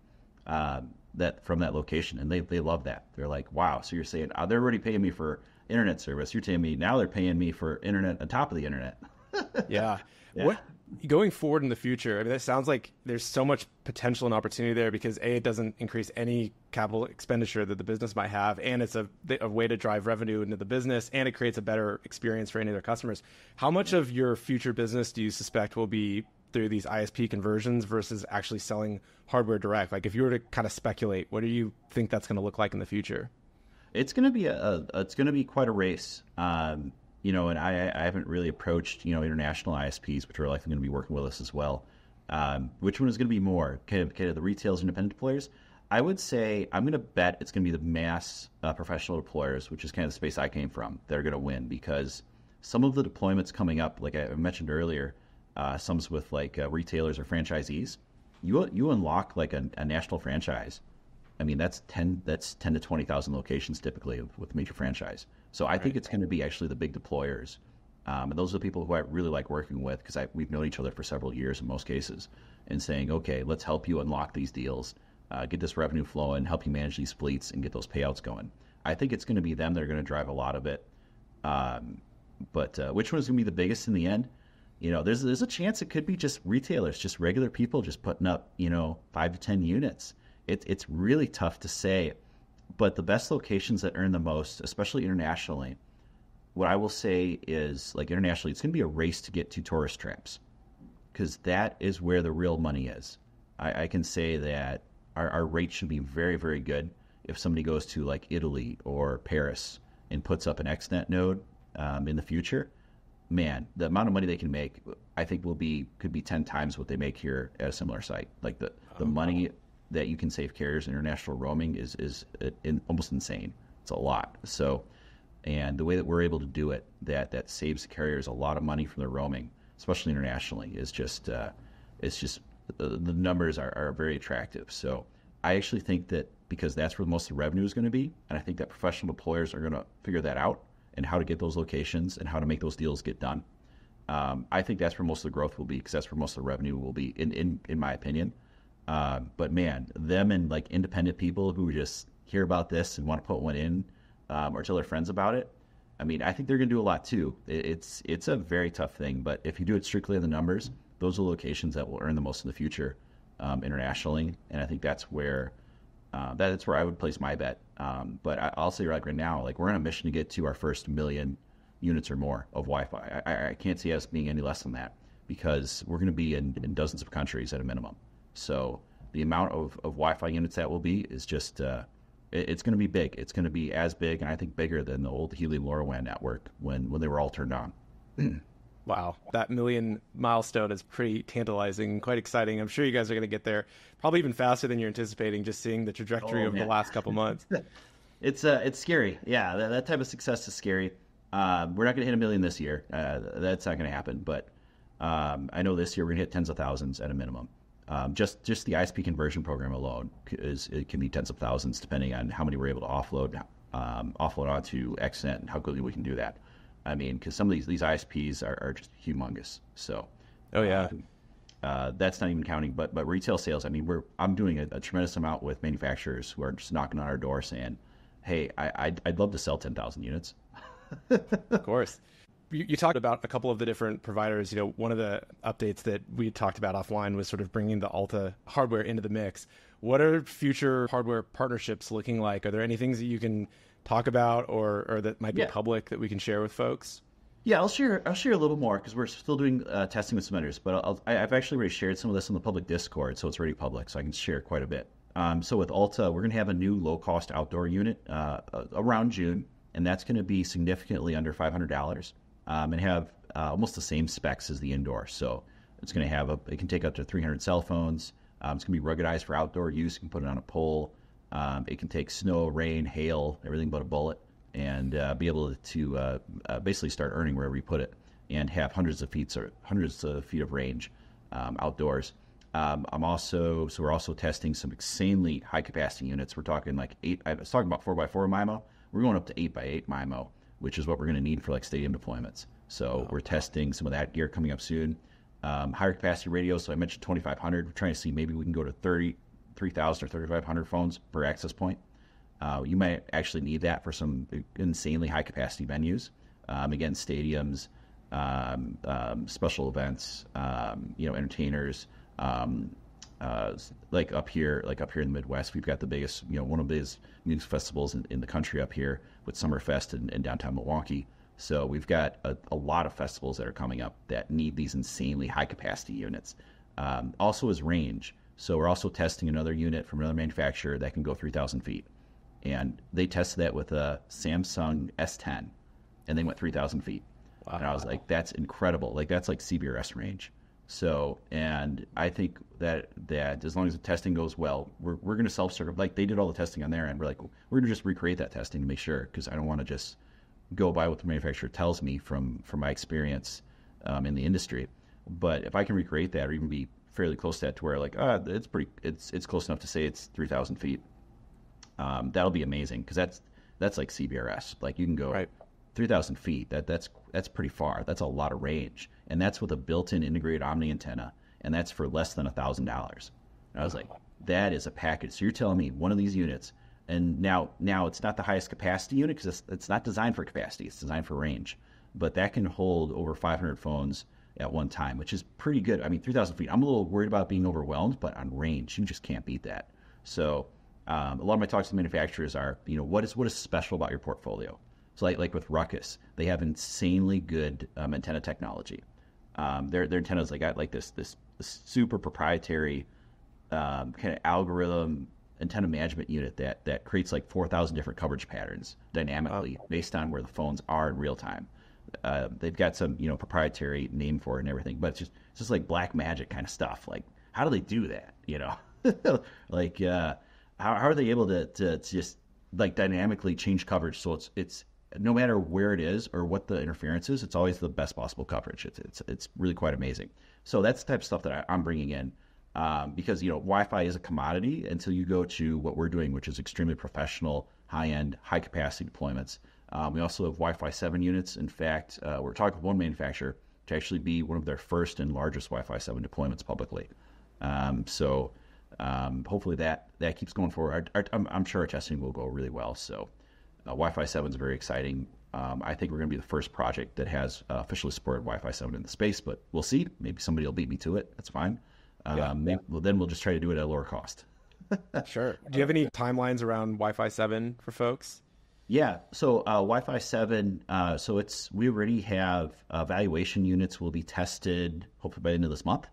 from that location. And they love that. They're like, wow, so you're saying, they're already paying me for internet service. You're telling me now they're paying me for internet on top of the internet. Yeah. What going forward in the future? I mean, that sounds like there's so much potential and opportunity there because it doesn't increase any capital expenditure that the business might have, and it's a way to drive revenue into the business, and it creates a better experience for any of their customers. How much of your future business do you suspect will be through these ISP conversions versus actually selling hardware direct? Like, if you were to kind of speculate, what do you think that's going to look like in the future? It's going to be quite a race. And I haven't really approached, international ISPs, which are likely going to be working with us as well. Which one is going to be more? Kind of the retailers, independent deployers? I would say I'm going to bet it's going to be the mass professional deployers, which is kind of the space I came from, that are going to win because some of the deployments coming up, like I mentioned earlier, some's with like retailers or franchisees. You unlock like a national franchise. I mean, that's 10 to 20,000 locations typically with major franchise. So I think it's going to be actually the big deployers. And those are the people who I really like working with because we've known each other for several years in most cases, and saying, okay, let's help you unlock these deals, get this revenue flowing, help you manage these fleets and get those payouts going. I think it's going to be them that are going to drive a lot of it. But which one's going to be the biggest in the end? You know, there's a chance it could be just retailers, just regular people just putting up, 5 to 10 units. It's really tough to say, but the best locations that earn the most, especially internationally, what I will say is, like internationally, it's going to be a race to get to tourist traps because that is where the real money is. I can say that our rate should be very, very good if somebody goes to like Italy or Paris and puts up an XNET node in the future. Man, the amount of money they can make, I think could be 10 times what they make here at a similar site. Like the money that you can save carriers in international roaming is almost insane. It's a lot. So, and the way that we're able to do it, that saves the carriers a lot of money from their roaming, especially internationally, is just it's just the numbers are very attractive. So I actually think that because that's where most of the revenue is going to be, and I think that professional deployers are going to figure that out and how to get those locations and how to make those deals get done. I think that's where most of the growth will be because that's where most of the revenue will be, in my opinion. But man, them and like independent people who just hear about this and want to put one in or tell their friends about it, I mean, I think they're going to do a lot too. It's a very tough thing, but if you do it strictly on the numbers, those are locations that will earn the most in the future internationally, and I think that's where I would place my bet. But I'll say right now, like we're on a mission to get to our first 1 million units or more of Wi-Fi. I can't see us being any less than that because we're going to be in dozens of countries at a minimum. So the amount of Wi-Fi units that will be is just it's going to be big. It's going to be as big, and I think bigger than the old Helium LoRaWAN network when they were all turned on. Wow, that 1 million milestone is pretty tantalizing, quite exciting. I'm sure you guys are going to get there probably even faster than you're anticipating, just seeing the trajectory over the last couple months. It's scary. Yeah, that type of success is scary. We're not going to hit 1 million this year. That's not going to happen. But I know this year we're going to hit tens of thousands at a minimum. Just the ISP conversion program alone it can be tens of thousands depending on how many we're able to offload onto XNET and how quickly we can do that. I mean, because some of these ISPs are just humongous. So, that's not even counting. But retail sales. I mean, I'm doing a tremendous amount with manufacturers who are just knocking on our door saying, "Hey, I'd love to sell 10,000 units." Of course. You talked about a couple of the different providers. One of the updates that we talked about offline was sort of bringing the Alta hardware into the mix. What are future hardware partnerships looking like? Are there any things that you can talk about or that might be public that we can share with folks? Yeah, I'll share a little more because we're still doing testing with some vendors, but I've actually already shared some of this on the public Discord, so it's already public, so I can share quite a bit. So with Alta, we're going to have a new low-cost outdoor unit around June, and that's going to be significantly under $500 and have almost the same specs as the indoor. So it's going to it can take up to 300 cell phones. It's going to be ruggedized for outdoor use. You can put it on a pole. It can take snow, rain, hail, everything but a bullet, and be able to basically start earning wherever you put it, and have hundreds of feet of range outdoors. We're also testing some insanely high capacity units. We're talking like I was talking about 4x4 MIMO. We're going up to 8x8 MIMO, which is what we're going to need for like stadium deployments. So we're testing some of that gear coming up soon. Higher capacity radios. So I mentioned 2,500. We're trying to see maybe we can go to 3,000 or 3,500 phones per access point. You might actually need that for some insanely high capacity venues. Again, stadiums, special events, entertainers. Like up here in the Midwest, we've got the biggest, one of the biggest music festivals in the country up here with Summerfest in downtown Milwaukee. So we've got a lot of festivals that are coming up that need these insanely high capacity units. Also is range. So we're also testing another unit from another manufacturer that can go 3,000 feet. And they tested that with a Samsung S10, and they went 3,000 feet. Wow. And I was like, that's incredible. Like, that's like CBRS range. So, and I think that as long as the testing goes well, we're going to self-serve. Like, they did all the testing on their end. We're like, we're going to just recreate that testing to make sure, because I don't want to just go by what the manufacturer tells me from my experience in the industry. But if I can recreate that or even be fairly close to that, to where like it's close enough to say it's 3,000 feet, that'll be amazing, because that's like CBRS. Like you can go 3,000 feet. That's pretty far. That's a lot of range, and that's with a built-in integrated Omni antenna, and that's for less than $1,000. I was like, that is a package. So you're telling me one of these units, and now it's not the highest capacity unit, because it's not designed for capacity. It's designed for range, but that can hold over 500 phones at one time, which is pretty good. I mean, 3,000 feet. I'm a little worried about being overwhelmed, but on range, you just can't beat that. So a lot of my talks to manufacturers are, what is special about your portfolio? So like with Ruckus, they have insanely good antenna technology. Their antennas, they got like this super proprietary kind of algorithm antenna management unit that creates like 4,000 different coverage patterns dynamically based on where the phones are in real time. They've got some proprietary name for it and everything, but it's just like black magic kind of stuff. Like, how do they do that? Like how are they able to just like dynamically change coverage so it's no matter where it is or what the interference is, it's always the best possible coverage. It's really quite amazing. So that's the type of stuff that I'm bringing in, because Wi-Fi is a commodity until you go to what we're doing, which is extremely professional, high-end, high-capacity deployments. We also have Wi-Fi 7 units. In fact, we're talking with one manufacturer to actually be one of their first and largest Wi-Fi 7 deployments publicly. So hopefully that keeps going forward. I'm sure our testing will go really well. So Wi-Fi 7 is very exciting. I think we're going to be the first project that has officially supported Wi-Fi 7 in the space, but we'll see. Maybe somebody will beat me to it. That's fine. Then we'll just try to do it at a lower cost. Sure. Do you have any timelines around Wi-Fi 7 for folks? Yeah. So Wi-Fi 7, we already have evaluation units will be tested hopefully by the end of this month.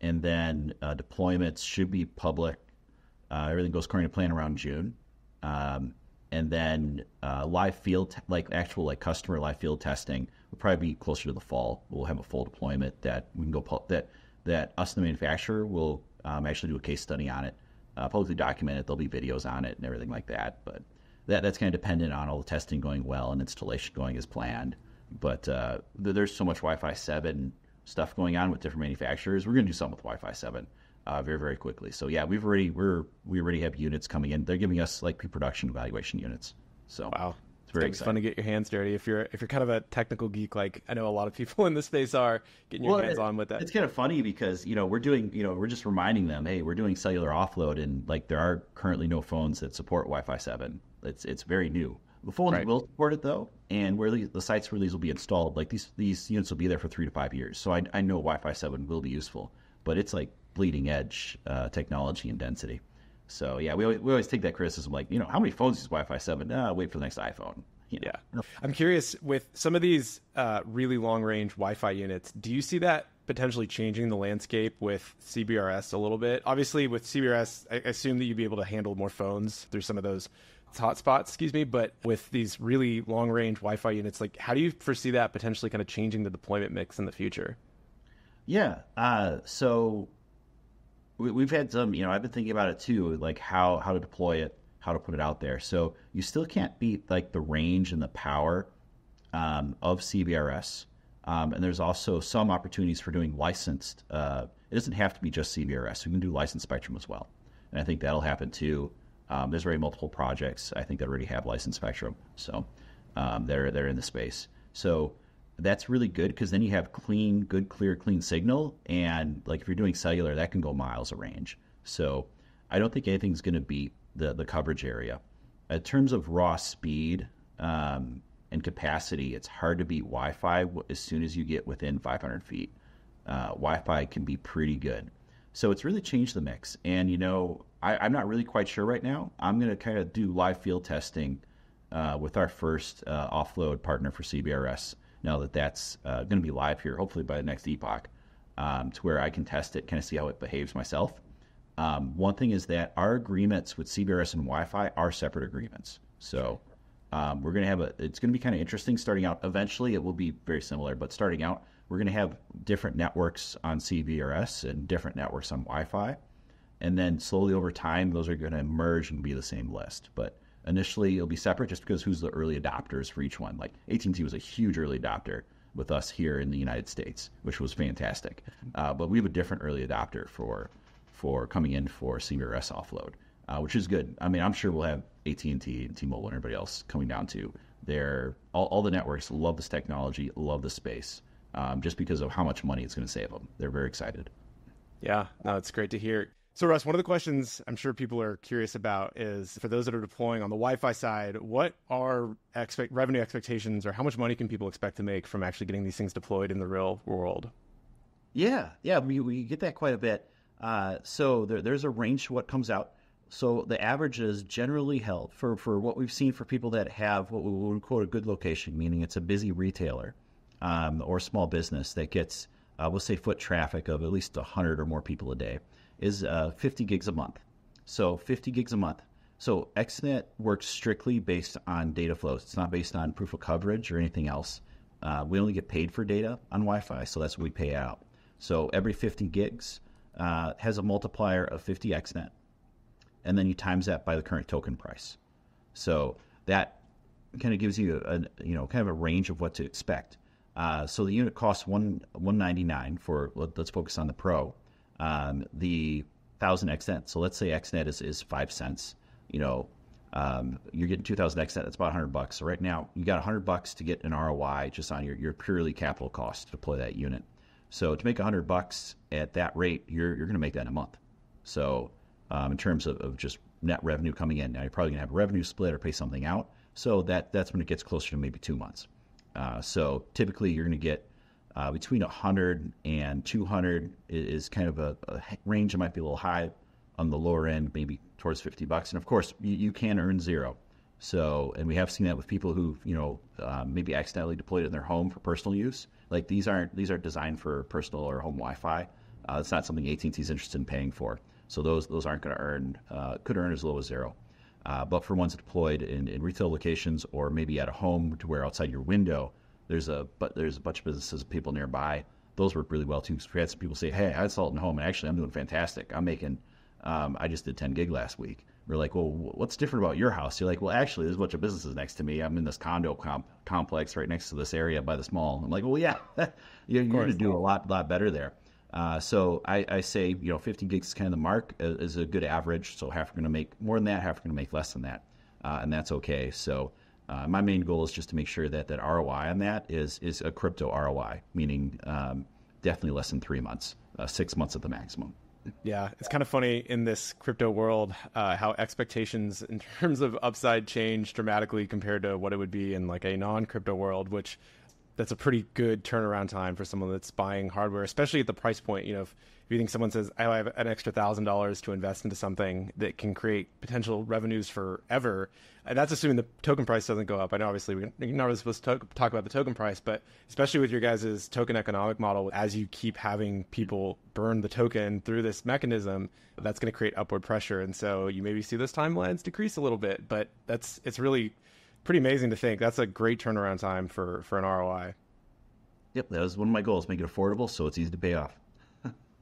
And then deployments should be public. Everything goes according to plan around June. And then live field, actual customer live field testing will probably be closer to the fall. We'll have a full deployment that we can go that us and the manufacturer will actually do a case study on it, publicly document it. There'll be videos on it and everything like that. But that's kind of dependent on all the testing going well and installation going as planned. But there's so much Wi-Fi 7 stuff going on with different manufacturers. We're going to do something with Wi-Fi 7 very, very quickly. So yeah, we already have units coming in. They're giving us like pre-production evaluation units. So wow, it's very exciting. It's fun to get your hands dirty. If you're kind of a technical geek, like I know a lot of people in this space are, getting your hands on with that. It's kind of funny because we're just reminding them, hey, we're doing cellular offload, and like there are currently no phones that support Wi-Fi 7. It's very new. The phones will support it though, and where the sites where these will be installed, like these units will be there for 3 to 5 years. So I know Wi-Fi 7 will be useful, but it's like bleeding edge technology and density. So yeah, we always take that criticism, like, how many phones use Wi-Fi 7? Wait for the next iPhone. Yeah. I'm curious, with some of these really long range Wi-Fi units, do you see that potentially changing the landscape with CBRS a little bit? Obviously with CBRS, I assume that you'd be able to handle more phones through some of those hotspots, but with these really long range Wi-Fi units, like how do you foresee that potentially kind of changing the deployment mix in the future? Yeah. So we've had some, I've been thinking about it too, like how to deploy it, how to put it out there. So you still can't beat like the range and the power of CBRS. And there's also some opportunities for doing licensed. It doesn't have to be just CBRS. We can do licensed spectrum as well. And I think that'll happen too. There's already multiple projects, I think, that already have licensed spectrum. So they're in the space. So that's really good because then you have clean signal. And like if you're doing cellular, that can go miles of range. So I don't think anything's going to beat the coverage area. In terms of raw speed and capacity, it's hard to beat Wi-Fi as soon as you get within 500 feet. Wi-Fi can be pretty good. So it's really changed the mix. And, I'm not really quite sure right now. I'm going to kind of do live field testing with our first offload partner for CBRS, now that's going to be live here, hopefully by the next epoch, to where I can test it, kind of see how it behaves myself. One thing is that our agreements with CBRS and Wi-Fi are separate agreements. So we're going to it's going to be kind of interesting starting out. Eventually it will be very similar, but starting out, we're going to have different networks on CBRS and different networks on Wi-Fi. And then slowly over time, those are going to merge and be the same list. But initially, it'll be separate just because who's the early adopters for each one. Like AT&T was a huge early adopter. with us here in the United States, which was fantastic. But we have a different early adopter for coming in for CBRS offload, which is good. I mean, I'm sure we'll have AT&T and T-Mobile and everybody else coming down to all the networks love this technology, love the space, just because of how much money it's going to save them. They're very excited. Yeah, no, it's great to hear. So Russ, one of the questions I'm sure people are curious about is, for those that are deploying on the Wi-Fi side, what are revenue expectations, or how much money can people expect to make from actually getting these things deployed in the real world? Yeah, we get that quite a bit. So there's a range to what comes out. So the average is generally held for what we've seen for people that have what we would quote a good location, meaning it's a busy retailer or small business that gets, we'll say, foot traffic of at least 100 or more people a day, is 50 gigs a month. So 50 gigs a month. So XNET works strictly based on data flows. It's not based on proof of coverage or anything else. We only get paid for data on Wi-Fi, so that's what we pay out. So every 50 gigs has a multiplier of 50 XNET, and then you times that by the current token price. So that kind of gives you kind of a range of what to expect. So the unit costs $199 for, let's focus on the Pro. The 1,000 XNET. So let's say XNET is 5 cents. You're getting 2,000 XNET. That's about $100. So right now you got $100 to get an ROI just on your purely capital cost to deploy that unit. So to make $100 at that rate, you're going to make that in a month. So in terms of just net revenue coming in, now you're probably going to have a revenue split or pay something out. So that's when it gets closer to maybe 2 months. So typically you're going to get between 100 and 200 is kind of a range that might be a little high on the lower end, maybe towards $50. And of course, you can earn zero. So, and we have seen that with people who maybe accidentally deployed it in their home for personal use. Like these aren't designed for personal or home Wi-Fi. It's not something AT&T is interested in paying for. So those aren't going to earn, could earn as low as zero. But for ones deployed in retail locations or maybe at a home to where outside your window, there's a bunch of businesses, people nearby. Those work really well too. So we had some people say, "Hey, I installed it in home, and actually I'm doing fantastic. I'm making, I just did 10 gig last week." We're like, "Well, what's different about your house?" You're like, "Well, actually, there's a bunch of businesses next to me. I'm in this condo complex right next to this area by this mall." I'm like, "Well, yeah, you're going to do a lot better there." So I say, 50 gigs is kind of the mark, is a good average. So half are going to make more than that, half are going to make less than that, and that's okay. So my main goal is just to make sure that ROI on that is a crypto ROI, meaning definitely less than 3 months, 6 months at the maximum. Yeah, it's kind of funny in this crypto world how expectations in terms of upside change dramatically compared to what it would be in like a non-crypto world, which that's a pretty good turnaround time for someone that's buying hardware, especially at the price point. If you think someone says, "I have an extra $1,000 to invest into something that can create potential revenues forever," and that's assuming the token price doesn't go up. I know obviously you're not really supposed to talk about the token price, but especially with your guys' token economic model, as you keep having people burn the token through this mechanism, that's going to create upward pressure. And so you maybe see those timelines decrease a little bit, but it's really pretty amazing to think. That's a great turnaround time for an ROI. Yep, that was one of my goals, make it affordable so it's easy to pay off.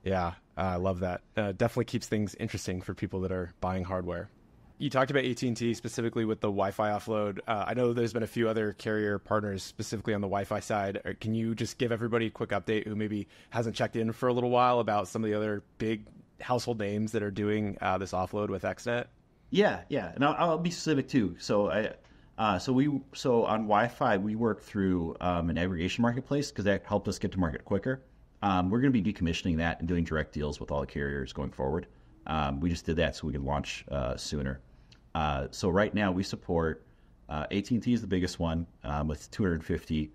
Yeah, I love that. Definitely keeps things interesting for people that are buying hardware. You talked about AT&T specifically with the Wi-Fi offload. I know there's been a few other carrier partners specifically on the Wi-Fi side. Can you just give everybody a quick update who maybe hasn't checked in for a little while about some of the other big household names that are doing this offload with XNET? Yeah, and I'll be specific too. So on Wi-Fi we work through an aggregation marketplace because that helped us get to market quicker. We're going to be decommissioning that and doing direct deals with all the carriers going forward. We just did that so we could launch sooner. So right now we support AT&T is the biggest one with 250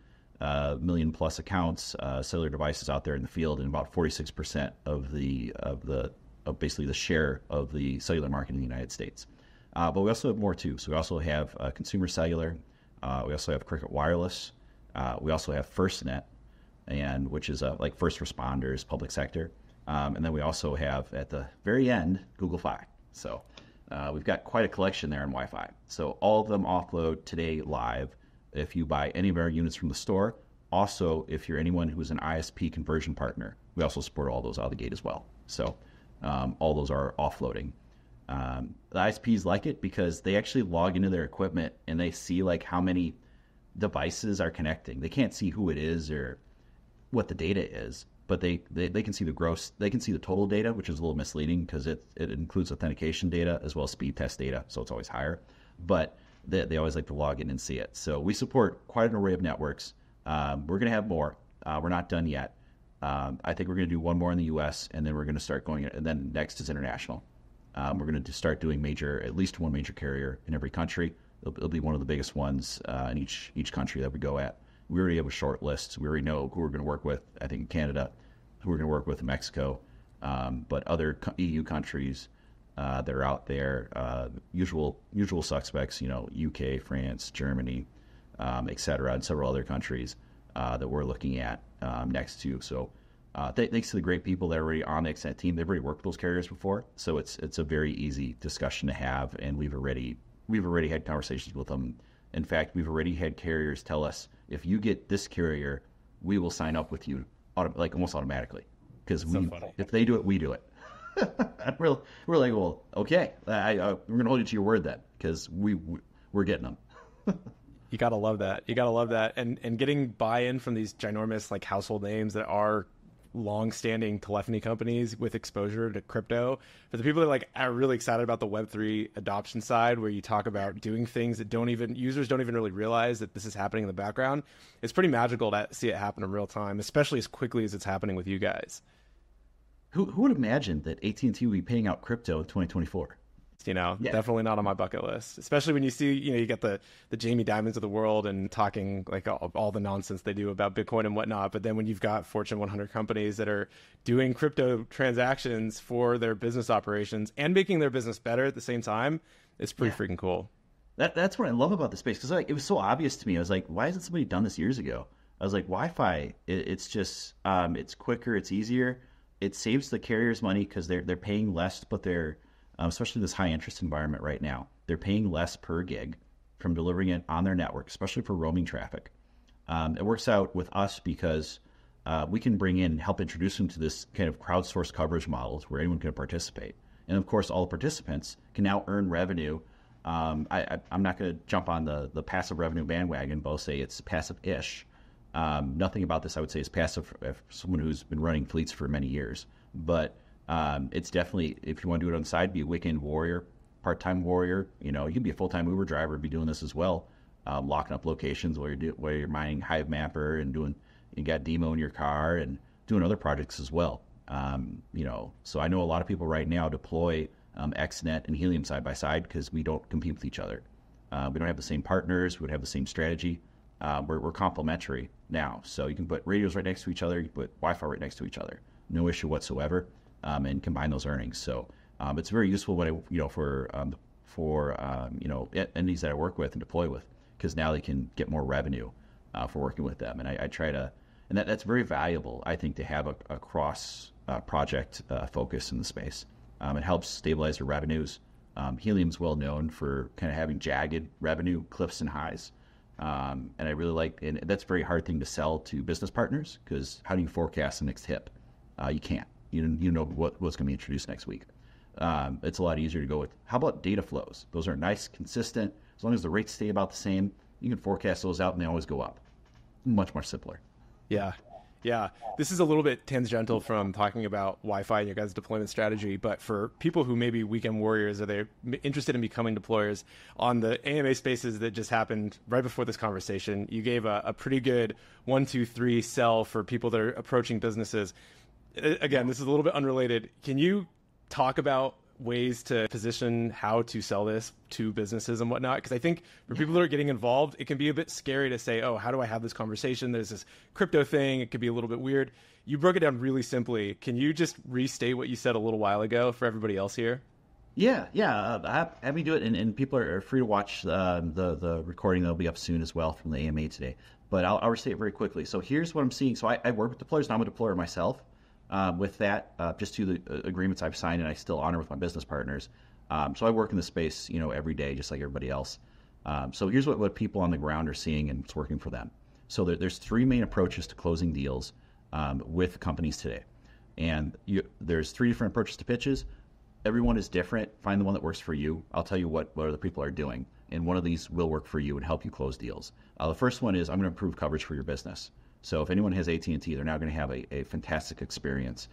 million plus accounts, cellular devices out there in the field, and about 46% of basically the share of the cellular market in the United States. But we also have more too. So we also have consumer cellular. We also have Cricket Wireless. We also have FirstNet, which is like first responders, public sector. And then we also have at the very end Google Fi. So we've got quite a collection there in Wi-Fi. So all of them offload today live if you buy any of our units from the store. Also, if you're anyone who is an ISP conversion partner, we also support all those out of the gate as well. So all those are offloading. The ISPs like it because they actually log into their equipment and they see like how many devices are connecting. They can't see who it is or what the data is, but they can see the gross, they can see the total data, which is a little misleading because it includes authentication data as well as speed test data, so it's always higher. But they always like to log in and see it. So we support quite an array of networks. We're going to have more. We're not done yet. I think we're going to do one more in the U.S., and then we're going to start going, and then next is international. We're going to start doing at least one major carrier in every country. It'll be one of the biggest ones in each country that we go at. We already have a short list. We already know who we're going to work with, I think in Canada, who we're going to work with in Mexico, but other EU countries that are out there, usual suspects, UK, France, Germany, et cetera, and several other countries that we're looking at next to. So thanks to the great people that are already on the XNET team, they've already worked with those carriers before, so it's a very easy discussion to have, and we've already had conversations with them. In fact, we've already had carriers tell us, if you get this carrier, we will sign up with you almost automatically, because if they do it, we do it. we're like, well, okay, we're going to hold you to your word then, because we're getting them. You gotta love that. And getting buy-in from these ginormous like household names that are long-standing telephony companies with exposure to crypto. For the people that are really excited about the Web3 adoption side, where you talk about doing things that users don't even really realize that this is happening in the background, it's pretty magical to see it happen in real time, especially as quickly as it's happening with you guys. Who would imagine that AT&T would be paying out crypto in 2024? Definitely not on my bucket list, especially when you see, you get the Jamie Dimons of the world and talking like all the nonsense they do about Bitcoin and whatnot. But then when you've got Fortune 100 companies that are doing crypto transactions for their business operations and making their business better at the same time, it's pretty freaking cool. That's what I love about the space, because it was so obvious to me. I was like, why hasn't somebody done this years ago? I was like, Wi-Fi, it's just, it's quicker, it's easier. It saves the carriers money because they're paying less, but they're, especially this high interest environment right now, they're paying less per gig from delivering it on their network, especially for roaming traffic. It works out with us because we can bring in, help introduce them to this kind of crowdsourced coverage models where anyone can participate. And of course, all the participants can now earn revenue. I'm not going to jump on the passive revenue bandwagon, but I'll say it's passive-ish. Nothing about this I would say is passive for someone who's been running fleets for many years. But it's definitely, if you want to do it on the side, be a weekend warrior, part-time warrior. You can be a full-time Uber driver, be doing this as well, locking up locations while you're mining Hive Mapper and you got Demo in your car and doing other projects as well. So I know a lot of people right now deploy XNET and Helium side by side because we don't compete with each other. We don't have the same partners. We don't have the same strategy. We're complementary now. So you can put radios right next to each other. You can put Wi-Fi right next to each other. No issue whatsoever. And combine those earnings. So it's very useful when for entities that I work with and deploy with, because now they can get more revenue for working with them. And I try to, and that's very valuable, I think, to have a cross project focus in the space. It helps stabilize the revenues. Helium's well known for kind of having jagged revenue cliffs and highs. And I really like, and that's a very hard thing to sell to business partners, because how do you forecast the next hip? You can't. You know what's going to be introduced next week. It's a lot easier to go with, how about data flows? Those are nice, consistent. As long as the rates stay about the same, you can forecast those out and they always go up. Much more simpler. Yeah. This is a little bit tangential from talking about Wi-Fi and your guys' deployment strategy, but for people who may be weekend warriors or they're interested in becoming deployers, on the AMA spaces that just happened right before this conversation, you gave a pretty good 1, 2, 3 sell for people that are approaching businesses. Again, this is a little bit unrelated. Can you talk about ways to position how to sell this to businesses and whatnot? Because I think for people that are getting involved, it can be a bit scary to say, oh, how do I have this conversation? There's this crypto thing. It could be a little bit weird. You broke it down really simply. Can you just restate what you said a little while ago for everybody else here? Yeah. Have me do it, and people are free to watch the recording that'll be up soon as well from the AMA today. But I'll restate it very quickly. So here's what I'm seeing. So I work with deployers, and I'm a deployer myself. With that, just to the agreements I've signed and I still honor with my business partners. So I work in the space, every day, just like everybody else. So here's what people on the ground are seeing and it's working for them. So there's 3 main approaches to closing deals with companies today. And there's 3 different approaches to pitches. Everyone is different. Find the one that works for you. I'll tell you what other people are doing. and one of these will work for you and help you close deals. The first one is I'm going to improve coverage for your business. So if anyone has AT&T, they're now going to have a fantastic experience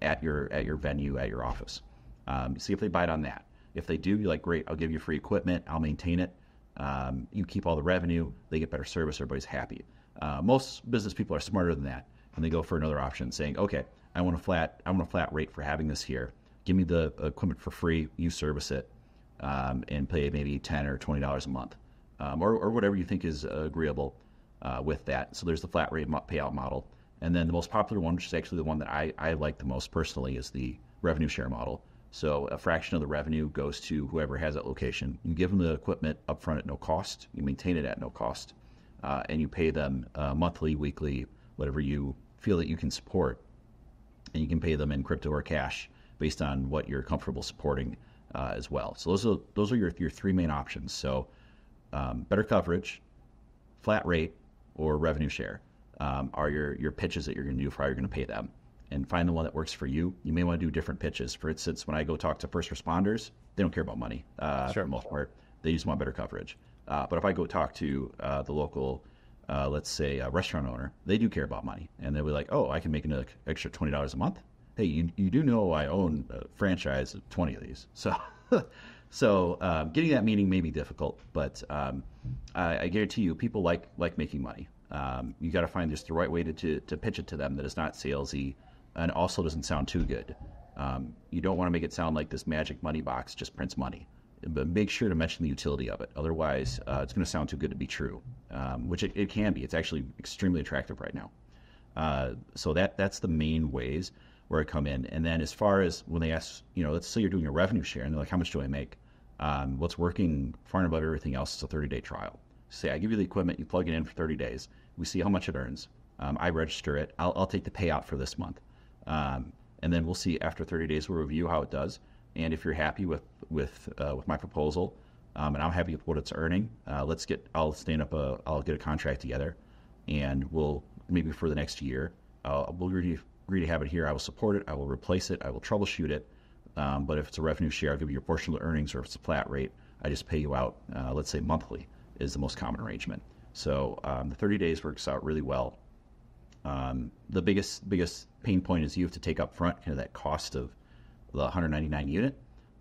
at your venue, at your office. See if they bite on that. If they do, you're like, great, I'll give you free equipment, I'll maintain it. You keep all the revenue, they get better service, everybody's happy. Most business people are smarter than that, and they go for another option, saying, okay, I want a flat rate for having this here. Give me the equipment for free, you service it, and pay maybe $10 or $20 a month, or whatever you think is agreeable with that. So there's the flat rate payout model. And then the most popular one, which is actually the one that I like the most personally, is the revenue share model. So a fraction of the revenue goes to whoever has that location. You give them the equipment upfront at no cost. You maintain it at no cost. And you pay them monthly, weekly, whatever you feel that you can support. And you can pay them in crypto or cash based on what you're comfortable supporting as well. So those are your three main options. So better coverage, flat rate, or revenue share are your pitches that you're going to do for how you're going to pay them. And find the one that works for you. You may want to do different pitches. For instance, when I go talk to first responders, they don't care about money for the most part. They just want better coverage. But if I go talk to the local, let's say, restaurant owner, they do care about money. And they'll be like, oh, I can make an extra $20 a month. Hey, you do know I own a franchise of 20 of these. So getting that meeting may be difficult, but I guarantee you people like making money. You got to find just the right way to pitch it to them that is not salesy and also doesn't sound too good. You don't want to make it sound like this magic money box just prints money, but make sure to mention the utility of it. Otherwise, it's going to sound too good to be true, which it can be. It's actually extremely attractive right now. So that's the main ways where I come in. And then as far as when they ask, let's say you're doing a revenue share and they're like, how much do I make? What's working far and above everything else is a 30-day trial. Say I give you the equipment, you plug it in for 30 days. We see how much it earns. I register it. I'll take the payout for this month. And then we'll see after 30 days, we'll review how it does. And if you're happy with my proposal, and I'm happy with what it's earning, I'll get a contract together, and we'll maybe for the next year, we'll agree to have it here. I will support it. I will replace it. I will troubleshoot it. But if it's a revenue share, I'll give you your portion of the earnings, or if it's a flat rate, I just pay you out, let's say monthly is the most common arrangement. So the 30 days works out really well. The biggest pain point is you have to take up front kind of that cost of the 199 unit.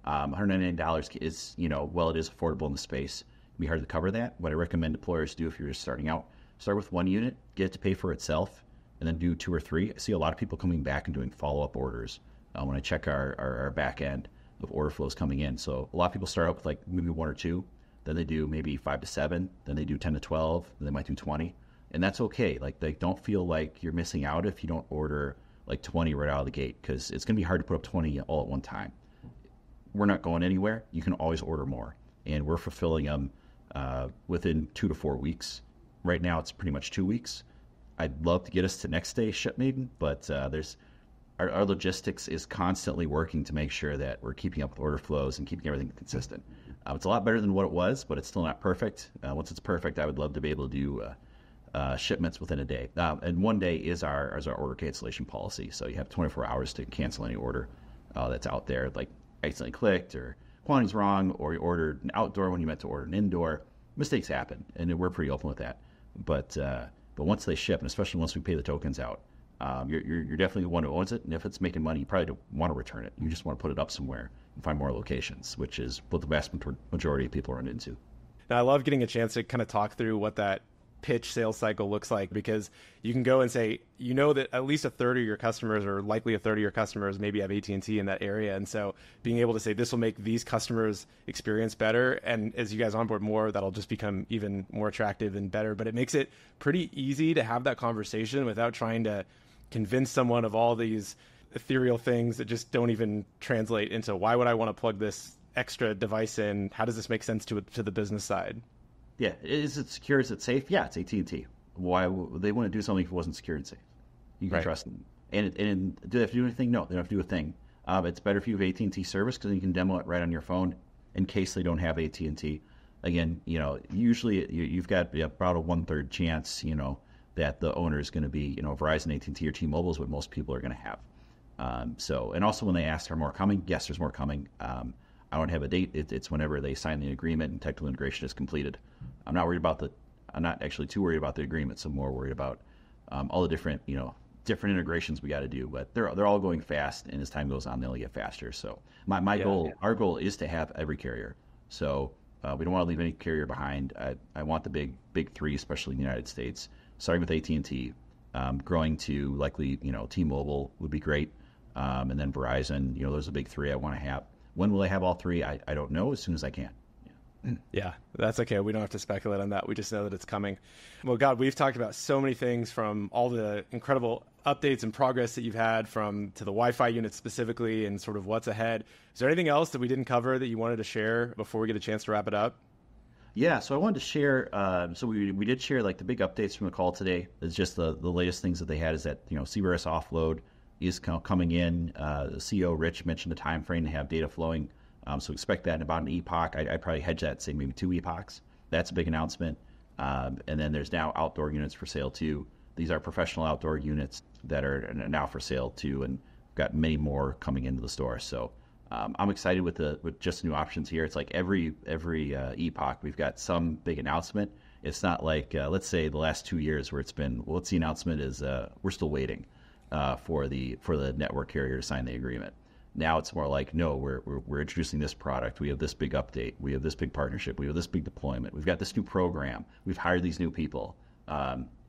$199 is, while it is affordable in the space, it'd be hard to cover that. What I recommend deployers do if you're just starting out, start with one unit, get it to pay for itself, and then do 2 or 3. I see a lot of people coming back and doing follow-up orders when I check our back end of order flows coming in. So a lot of people start out with like maybe 1 or 2, then they do maybe 5 to 7, then they do 10 to 12, then they might do 20. And that's okay. Like, don't feel like you're missing out if you don't order like 20 right out of the gate, because it's going to be hard to put up 20 all at one time. We're not going anywhere. You can always order more, and we're fulfilling them within 2 to 4 weeks. Right now, it's pretty much 2 weeks. I'd love to get us to next day shipment, but our logistics is constantly working to make sure that we're keeping up with order flows and keeping everything consistent. It's a lot better than what it was, but it's still not perfect. Once it's perfect, I would love to be able to do shipments within a day. And 1 day is our order cancellation policy. So you have 24 hours to cancel any order that's out there, like accidentally clicked or quantity's wrong, or you ordered an outdoor when you meant to order an indoor. Mistakes happen, and we're pretty open with that. But once they ship, and especially once we pay the tokens out, you're definitely the one who owns it. And if it's making money, you probably don't want to return it. You just want to put it up somewhere and find more locations, which is what the vast majority of people run into. Now, I love getting a chance to kind of talk through what that pitch sales cycle looks like, because you can go and say, that at least a third of your customers, or likely a third of your customers, maybe have AT&T in that area. And so being able to say, this will make these customers experience better. And as you guys onboard more, that'll just become even more attractive and better. But it makes it pretty easy to have that conversation without trying to convince someone of all these ethereal things that just don't even translate into, why would I want to plug this extra device in? How does this make sense to the business side? Yeah, is it secure? Is it safe? Yeah, it's AT&T. Why they wouldn't do something if it wasn't secure and safe? You can trust them. And do they have to do anything? No, they don't have to do a thing. It's better if you have AT&T service, because you can demo it right on your phone in case they don't have AT&T. Again, usually you've got about a 1/3 chance, that the owner is going to be, Verizon, AT&T, or T-Mobile is what most people are going to have. And also when they ask, are more coming? Yes, there's more coming. I don't have a date. It's whenever they sign the agreement and technical integration is completed. I'm not actually too worried about the agreement. So I'm more worried about all the different integrations we got to do. But they're all going fast, and as time goes on, they'll get faster. So our goal is to have every carrier. So we don't want to leave any carrier behind. I want the big three, especially in the United States, starting with AT&T, growing to likely T-Mobile would be great, and then Verizon. Those are the big three I want to have. When will I have all three? I don't know. As soon as I can. Yeah, that's okay. We don't have to speculate on that. We just know that it's coming. Well, God, we've talked about so many things, from all the incredible updates and progress that you've had to the Wi-Fi units specifically, and sort of what's ahead. Is there anything else that we didn't cover that you wanted to share before we get a chance to wrap it up? Yeah, so I wanted to share, so we did share like the big updates from the call today. It's just the latest things that they had is that, CBRS offload is coming in. The CEO, Rich, mentioned the time frame to have data flowing. So expect that in about an epoch. I'd probably hedge that, say maybe 2 epochs. That's a big announcement. And then there's now outdoor units for sale too. These are professional outdoor units that are now for sale too, and we've got many more coming into the store. So I'm excited with just new options here. It's like every epoch we've got some big announcement. It's not like let's say the last 2 years where it's been, well, what's the announcement is we're still waiting for the network carrier to sign the agreement. Now it's more like, no, we're introducing this product. We have this big update. We have this big partnership. We have this big deployment. We've got this new program. We've hired these new people.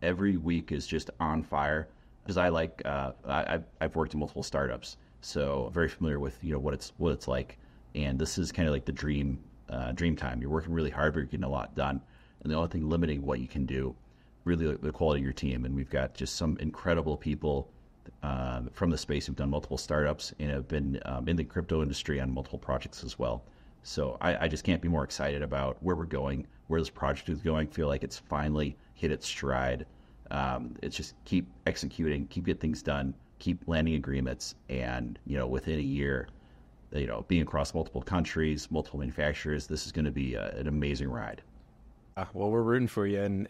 Every week is just on fire, because I've worked in multiple startups, so I'm very familiar with what it's like. And this is kind of like the dream time. You're working really hard, but you're getting a lot done. And the only thing limiting what you can do, really, the quality of your team. And we've got just some incredible people from the space who've done multiple startups and have been in the crypto industry on multiple projects as well. So I just can't be more excited about where we're going, where this project is going. Feel like it's finally hit its stride. It's just keep executing, keep getting things done, keep landing agreements, and within a year, being across multiple countries, multiple manufacturers, this is going to be an amazing ride. Well, we're rooting for you. And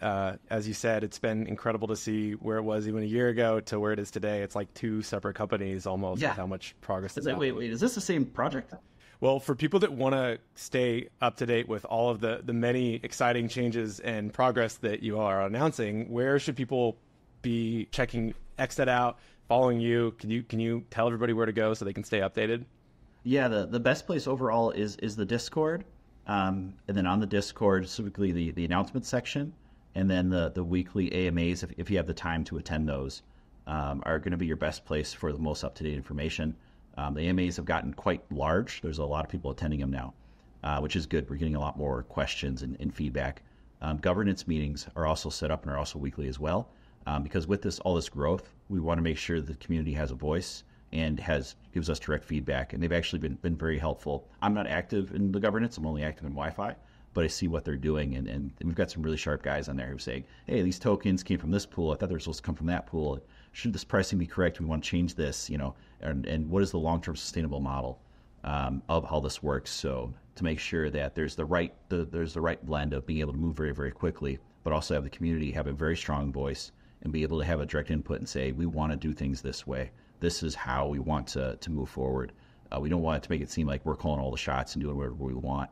as you said, it's been incredible to see where it was even a year ago to where it is today. It's like two separate companies almost, with how much progress is wait, is this the same project? Well, for people that want to stay up to date with all of the many exciting changes and progress that you are announcing, where should people be checking XNET out, following you? Can you tell everybody where to go so they can stay updated? Yeah, the best place overall is the Discord. And then on the Discord, specifically the announcement section, and then the weekly AMAs, if you have the time to attend those, are going to be your best place for the most up-to-date information. The AMAs have gotten quite large. There's a lot of people attending them now, which is good. We're getting a lot more questions and feedback. Governance meetings are also set up and are also weekly as well, because with all this growth, we want to make sure the community has a voice and gives us direct feedback. And they've actually been very helpful. I'm not active in the governance. I'm only active in Wi-Fi, but I see what they're doing. And we've got some really sharp guys on there who say, hey, these tokens came from this pool. I thought they were supposed to come from that pool. Should this pricing be correct? We want to change this, and what is the long-term sustainable model of how this works? So to make sure that there's the right blend of being able to move very, very quickly, but also have the community have a very strong voice and be able to have a direct input and say, we want to do things this way. This is how we want to move forward. We don't want it to make it seem like we're calling all the shots and doing whatever we want.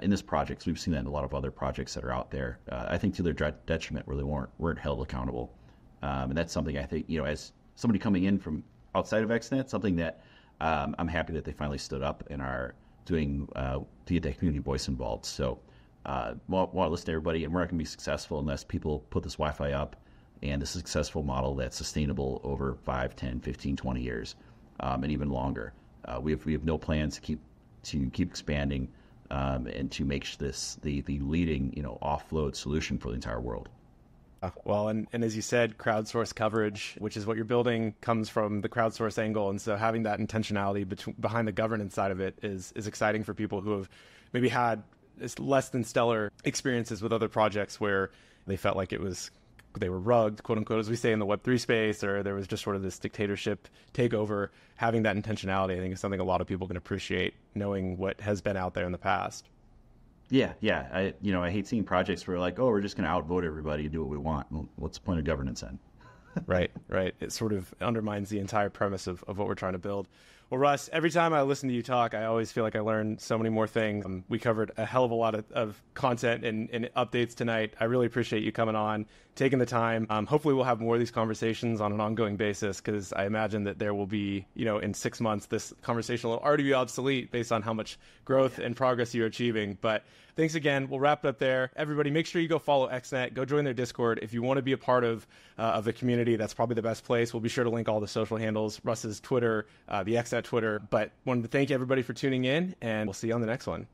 In this project, we've seen that in a lot of other projects that are out there. I think to their detriment, where they weren't held accountable. And that's something I think, as somebody coming in from outside of XNET, something that I'm happy that they finally stood up and are doing to get that community voice involved. So want to listen to everybody, and we're not going to be successful unless people put this Wi-Fi up and a successful model that's sustainable over 5, 10, 15, 20 years, and even longer. We have no plans to keep expanding and to make this the leading offload solution for the entire world. Well, and as you said, crowdsource coverage, which is what you're building, comes from the crowdsource angle. And so having that intentionality behind the governance side of it is exciting for people who have maybe had less than stellar experiences with other projects where they felt like they were rugged, quote unquote, as we say in the Web3 space, or there was just sort of this dictatorship takeover. Having that intentionality, I think, is something a lot of people can appreciate, knowing what has been out there in the past. Yeah. I hate seeing projects where like, oh, we're just going to outvote everybody and do what we want. Well, what's the point of governance then? Right. It sort of undermines the entire premise of what we're trying to build. Well, Russ, every time I listen to you talk, I always feel like I learn so many more things. We covered a hell of a lot of content and updates tonight. I really appreciate you coming on, taking the time. Hopefully we'll have more of these conversations on an ongoing basis, because I imagine that there will be, in 6 months, this conversation will already be obsolete based on how much growth and progress you're achieving. But thanks again. We'll wrap it up there. Everybody, make sure you go follow XNET. Go join their Discord. If you want to be a part of the community, that's probably the best place. We'll be sure to link all the social handles, Russ's Twitter, the XNET Twitter. But wanted to thank everybody for tuning in, and we'll see you on the next one.